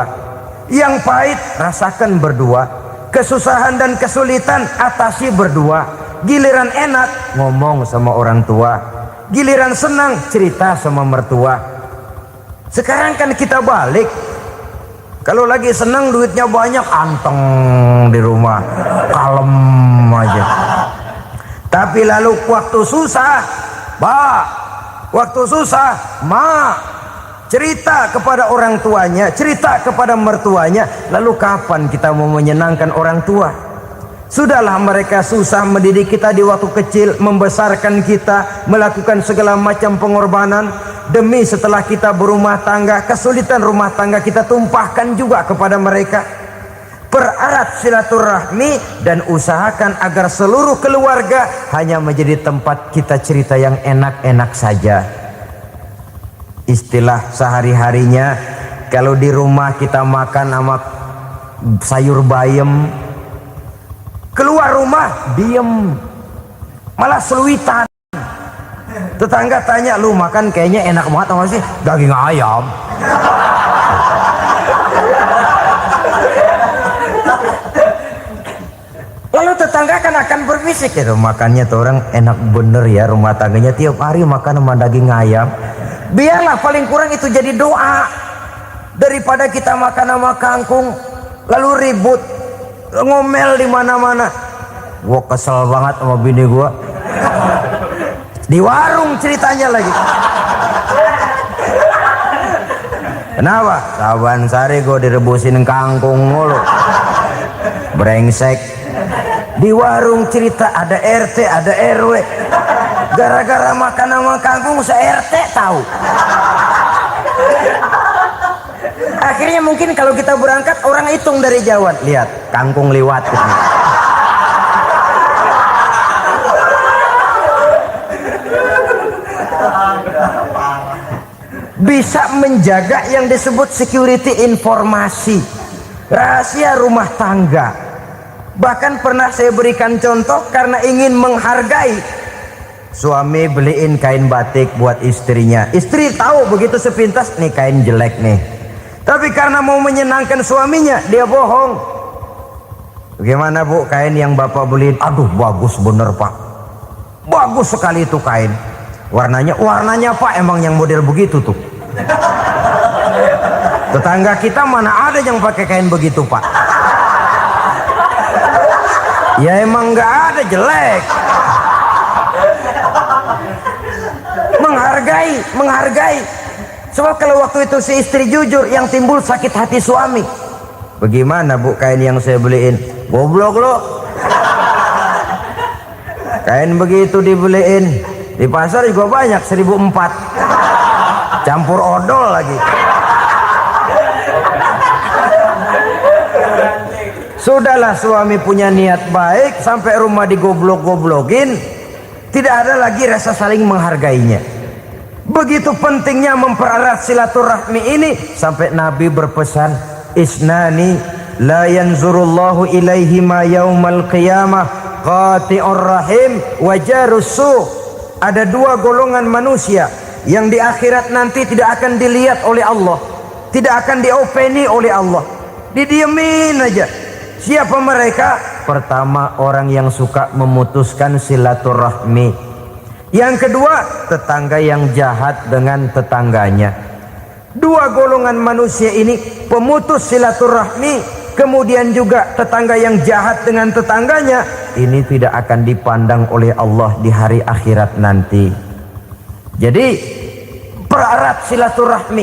yang pahit rasakan berdua, kesusahan dan kesulitan atasi berdua. Giliran enak ngomong sama orang tua, giliran senang cerita sama mertua. Sekarang kan kita balik, kalau lagi senang duitnya banyak, anteng di rumah, kalem aja. Tapi lalu waktu susah, waktu susah, cerita kepada orang tuanya, cerita kepada mertuanya. Lalu kapan kita mau menyenangkan orang tua? Sudahlah mereka susah mendidik kita di waktu kecil, membesarkan kita, melakukan segala macam pengorbanan. Demi setelah kita berumah tangga, kesulitan rumah tangga kita tumpahkan juga kepada mereka. Pererat silaturahmi dan usahakan agar seluruh keluarga hanya menjadi tempat kita cerita yang enak-enak saja. Istilah sehari-harinya, kalau di rumah kita makan sama sayur bayam, keluar rumah diem, malah seluitan. Tetangga tanya, lu makan kayaknya enak banget apa sih? Daging ayam. Lalu tetangga kan akan berbisik, itu makannya tuh orang enak bener ya, rumah tangganya tiap hari makan sama daging ayam. Biarlah paling kurang itu jadi doa, daripada kita makan sama kangkung lalu ribut ngomel di mana-mana. Gua kesel banget sama bini gua. Di warung ceritanya lagi. Kenapa? Saban sari gue direbusin kangkung mulu. Brengsek. Di warung cerita ada RT, ada RW. Gara-gara makan sama kangkung se-RT tahu. Akhirnya mungkin kalau kita berangkat orang hitung dari jauhan. Lihat, kangkung liwat. Bisa menjaga yang disebut security informasi, rahasia rumah tangga. Bahkan pernah saya berikan contoh karena ingin menghargai. Suami beliin kain batik buat istrinya. Istri tahu begitu sepintas, nih kain jelek nih. Tapi karena mau menyenangkan suaminya, dia bohong. Bagaimana bu, kain yang bapak beliin? Aduh bagus bener pak. Bagus sekali itu kain. Warnanya Pak emang yang model begitu tuh. Tetangga kita mana ada yang pakai kain begitu Pak? Ya emang nggak ada, jelek. Menghargai. Sebab kalau waktu itu si istri jujur, yang timbul sakit hati suami. Bagaimana Bu kain yang saya beliin? Goblok lo. Kain begitu dibeliin di pasar juga banyak 1.400, campur odol lagi. Sudahlah, suami punya niat baik, sampai rumah digoblok-goblokin, tidak ada lagi rasa saling menghargainya. Begitu pentingnya mempererat silaturahmi ini, sampai Nabi berpesan, isnani la yanzurullahu ilaihima yaumal qiyamah, qati'ur rahim wa jarus su'. Ada dua golongan manusia yang di akhirat nanti tidak akan dilihat oleh Allah, tidak akan diopeni oleh Allah, didiemin aja. Siapa mereka? Pertama, orang yang suka memutuskan silaturahmi. Yang kedua, tetangga yang jahat dengan tetangganya. Dua golongan manusia ini, pemutus silaturahmi, kemudian juga tetangga yang jahat dengan tetangganya, ini tidak akan dipandang oleh Allah di hari akhirat nanti. Jadi pererat silaturahmi,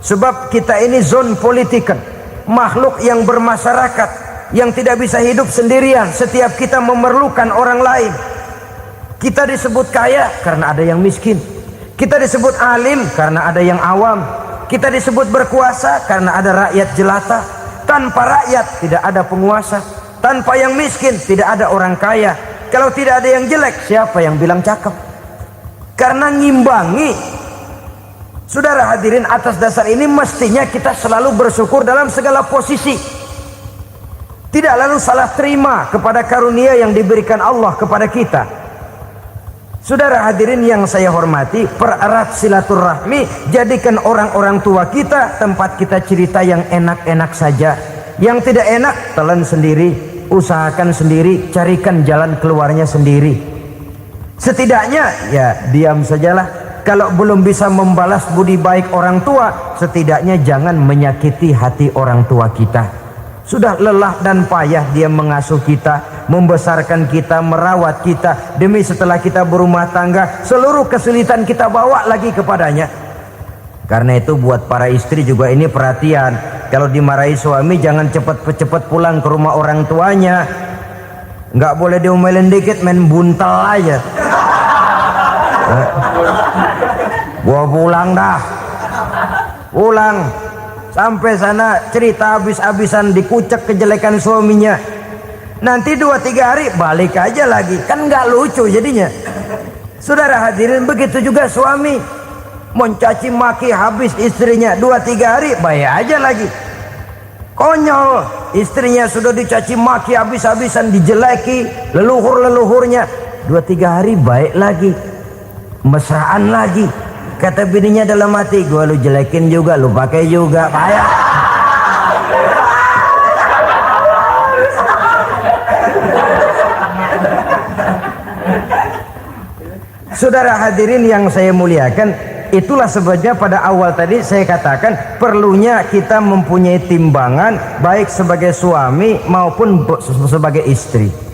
sebab kita ini zon politikan, makhluk yang bermasyarakat, yang tidak bisa hidup sendirian. Setiap kita memerlukan orang lain. Kita disebut kaya karena ada yang miskin. Kita disebut alim karena ada yang awam. Kita disebut berkuasa karena ada rakyat jelata. Tanpa rakyat tidak ada penguasa. Tanpa yang miskin tidak ada orang kaya. Kalau tidak ada yang jelek, siapa yang bilang cakep? Karena ngimbangi. Saudara hadirin, atas dasar ini mestinya kita selalu bersyukur dalam segala posisi. Tidak lalu salah terima kepada karunia yang diberikan Allah kepada kita. Saudara hadirin yang saya hormati, pererat silaturahmi, jadikan orang-orang tua kita tempat kita cerita yang enak-enak saja. Yang tidak enak, telan sendiri, usahakan sendiri, carikan jalan keluarnya sendiri. Setidaknya ya diam sajalah. Kalau belum bisa membalas budi baik orang tua, setidaknya jangan menyakiti hati orang tua kita. Sudah lelah dan payah dia mengasuh kita, membesarkan kita, merawat kita, demi setelah kita berumah tangga, seluruh kesulitan kita bawa lagi kepadanya. Karena itu buat para istri juga ini perhatian. Kalau dimarahi suami, jangan cepat-cepat pulang ke rumah orang tuanya. Nggak boleh diomelin dikit, main buntal aja. Gua pulang dah. Pulang. Sampai sana cerita habis-habisan, dikucek kejelekan suaminya. Nanti 2-3 hari balik aja lagi. Kan nggak lucu jadinya. Saudara hadirin, begitu juga suami. Mencaci maki habis istrinya, 2-3 hari baik aja lagi. Konyol, istrinya sudah dicaci maki habis-habisan, dijeleki leluhur-leluhurnya, 2-3 hari baik lagi, mesraan lagi. Kata bininya dalam hati, gua lu jelekin juga, lu pakai juga, payah. Saudara hadirin yang saya muliakan, itulah sebabnya pada awal tadi saya katakan perlunya kita mempunyai timbangan baik sebagai suami maupun sebagai istri.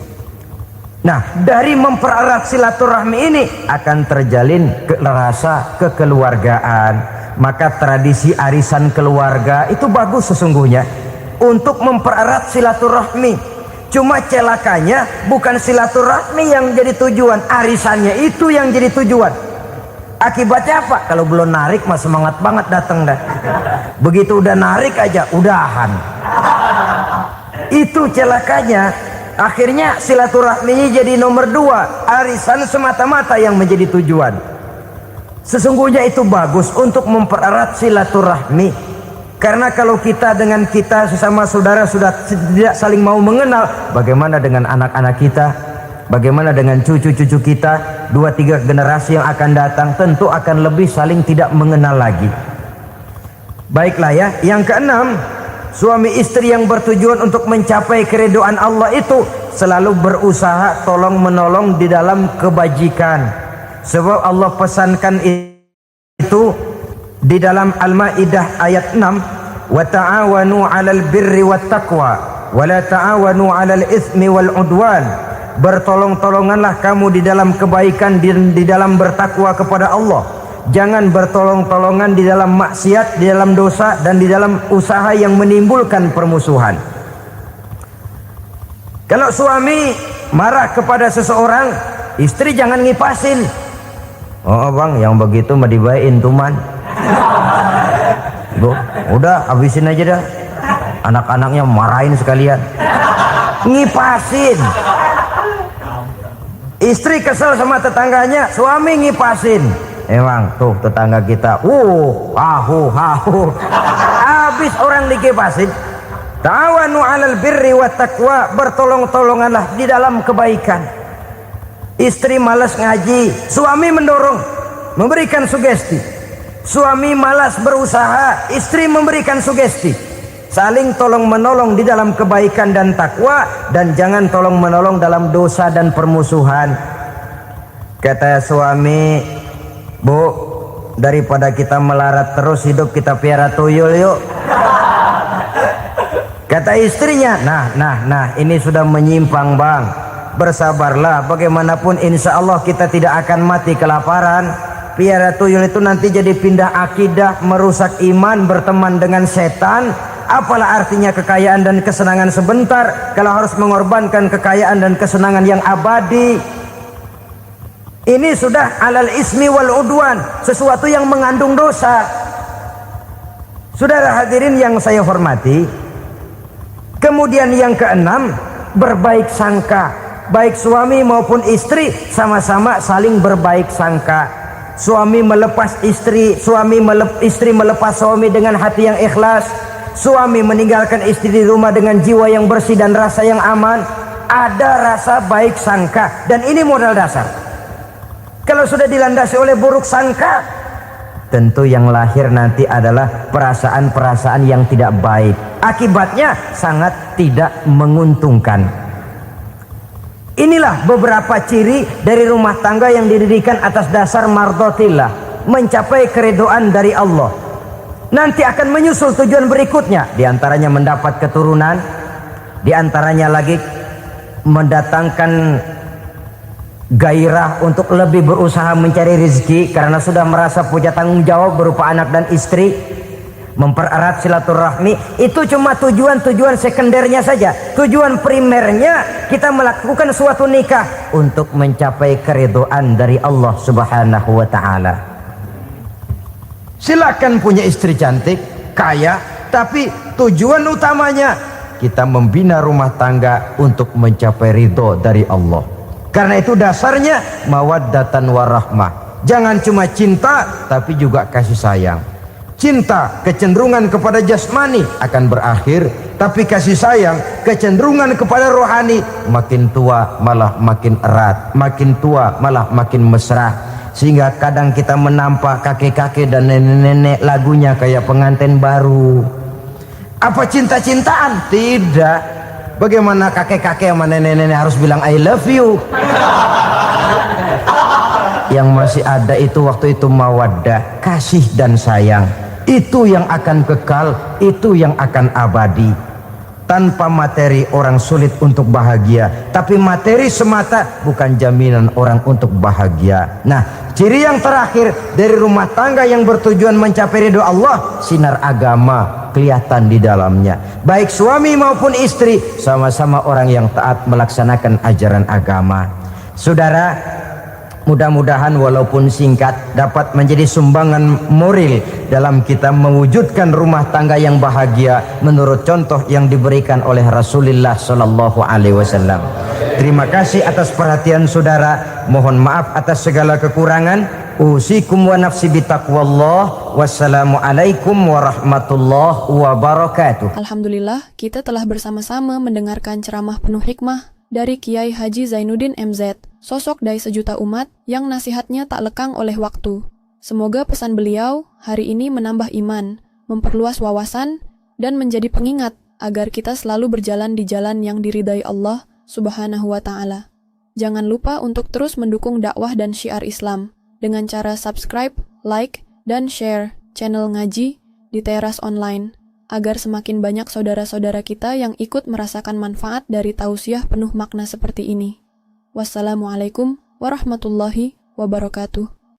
Nah, dari mempererat silaturahmi ini akan terjalin rasa kekeluargaan. Maka tradisi arisan keluarga itu bagus sesungguhnya untuk mempererat silaturahmi. Cuma celakanya bukan silaturahmi yang jadi tujuan, arisannya itu yang jadi tujuan. Akibatnya apa? Kalau belum narik mah semangat banget datang dah. Begitu udah narik aja udahan. Itu celakanya. Akhirnya silaturahminya jadi nomor 2, arisan semata-mata yang menjadi tujuan. Sesungguhnya itu bagus untuk mempererat silaturahmi. Karena kalau kita dengan kita sesama saudara sudah tidak saling mau mengenal, bagaimana dengan anak-anak kita? Bagaimana dengan cucu-cucu kita? 2-3 generasi yang akan datang tentu akan lebih saling tidak mengenal lagi. Baiklah ya, yang keenam, suami istri yang bertujuan untuk mencapai keridhaan Allah itu selalu berusaha tolong menolong di dalam kebajikan. Sebab Allah pesankan itu di dalam Al-Maidah ayat 6, wa ta'awanu 'alal birri wat taqwa wa la ta'awanu 'alal itsmi wal 'udwan. Bertolong-tolonganlah kamu di dalam kebaikan, di dalam bertakwa kepada Allah. Jangan bertolong-tolongan di dalam maksiat, di dalam dosa, dan di dalam usaha yang menimbulkan permusuhan. Kalau suami marah kepada seseorang, istri jangan ngipasin. Oh bang, yang begitu mah dibayain tuman. Bu, udah habisin aja dah. Anak-anaknya marahin sekalian. Ngipasin. Istri kesel sama tetangganya, suami ngipasin. Emang tuh tetangga kita, hahu. Habis orang dikipasin. Ta'awanu 'alal birri wat taqwa, bertolong-tolonganlah di dalam kebaikan. Istri malas ngaji, suami mendorong, memberikan sugesti. Suami malas berusaha, istri memberikan sugesti. Saling tolong menolong di dalam kebaikan dan takwa, dan jangan tolong menolong dalam dosa dan permusuhan. Kata suami, Bu, daripada kita melarat terus hidup, kita piara tuyul yuk. Kata istrinya, nah ini sudah menyimpang bang. Bersabarlah, bagaimanapun insya Allah kita tidak akan mati kelaparan. Piara tuyul itu nanti jadi pindah akidah, merusak iman, berteman dengan setan. Apalah artinya kekayaan dan kesenangan sebentar kalau harus mengorbankan kekayaan dan kesenangan yang abadi. Ini sudah alal ismi wal udwan, sesuatu yang mengandung dosa. Saudara hadirin yang saya hormati, kemudian yang keenam, berbaik sangka. Baik suami maupun istri sama-sama saling berbaik sangka. Suami melepas istri, istri melepas suami dengan hati yang ikhlas. Suami meninggalkan istri di rumah dengan jiwa yang bersih dan rasa yang aman. Ada rasa baik sangka, dan ini modal dasar. Kalau sudah dilandasi oleh buruk sangka, tentu yang lahir nanti adalah perasaan-perasaan yang tidak baik. Akibatnya sangat tidak menguntungkan. Inilah beberapa ciri dari rumah tangga yang didirikan atas dasar mardhatillah, mencapai keridhaan dari Allah. Nanti akan menyusul tujuan berikutnya, diantaranya mendapat keturunan, diantaranya lagi mendatangkan gairah untuk lebih berusaha mencari rezeki karena sudah merasa punya tanggung jawab berupa anak dan istri. Mempererat silaturahmi. Itu cuma tujuan-tujuan sekundernya saja. Tujuan primernya kita melakukan suatu nikah untuk mencapai keridhaan dari Allah Subhanahu wa ta'ala. Silakan punya istri cantik, kaya, tapi tujuan utamanya kita membina rumah tangga untuk mencapai ridho dari Allah. Karena itu dasarnya mawaddatan warahmah. Jangan cuma cinta, tapi juga kasih sayang. Cinta, kecenderungan kepada jasmani akan berakhir, tapi kasih sayang, kecenderungan kepada rohani, makin tua malah makin erat, makin tua malah makin mesra. Sehingga kadang kita menampak kakek-kakek dan nenek-nenek lagunya kayak pengantin baru. Apa cinta-cintaan? Tidak. Bagaimana kakek-kakek sama nenek-nenek harus bilang I love you? Yang masih ada itu waktu itu mawaddah, kasih dan sayang. Itu yang akan kekal, itu yang akan abadi. Tanpa materi orang sulit untuk bahagia, tapi materi semata bukan jaminan orang untuk bahagia. Nah, ciri yang terakhir dari rumah tangga yang bertujuan mencapai ridho Allah, sinar agama kelihatan di dalamnya. Baik suami maupun istri sama-sama orang yang taat melaksanakan ajaran agama. Saudara, mudah-mudahan walaupun singkat dapat menjadi sumbangan moral dalam kita mewujudkan rumah tangga yang bahagia menurut contoh yang diberikan oleh Rasulullah Sallallahu Alaihi Wasallam. Terima kasih atas perhatian saudara. Mohon maaf atas segala kekurangan. Usikum wa nafsi bitaqwallah. Wassalamualaikum warahmatullahi wabarakatuh. Alhamdulillah, kita telah bersama-sama mendengarkan ceramah penuh hikmah dari Kiai Haji Zainuddin MZ, sosok dai sejuta umat yang nasihatnya tak lekang oleh waktu. Semoga pesan beliau hari ini menambah iman, memperluas wawasan, dan menjadi pengingat agar kita selalu berjalan di jalan yang diridai Allah Subhanahu wa Ta'ala. Jangan lupa untuk terus mendukung dakwah dan syiar Islam dengan cara subscribe, like, dan share channel ngaji di Teras Online agar semakin banyak saudara-saudara kita yang ikut merasakan manfaat dari tausiah penuh makna seperti ini. Wassalamualaikum warahmatullahi wabarakatuh.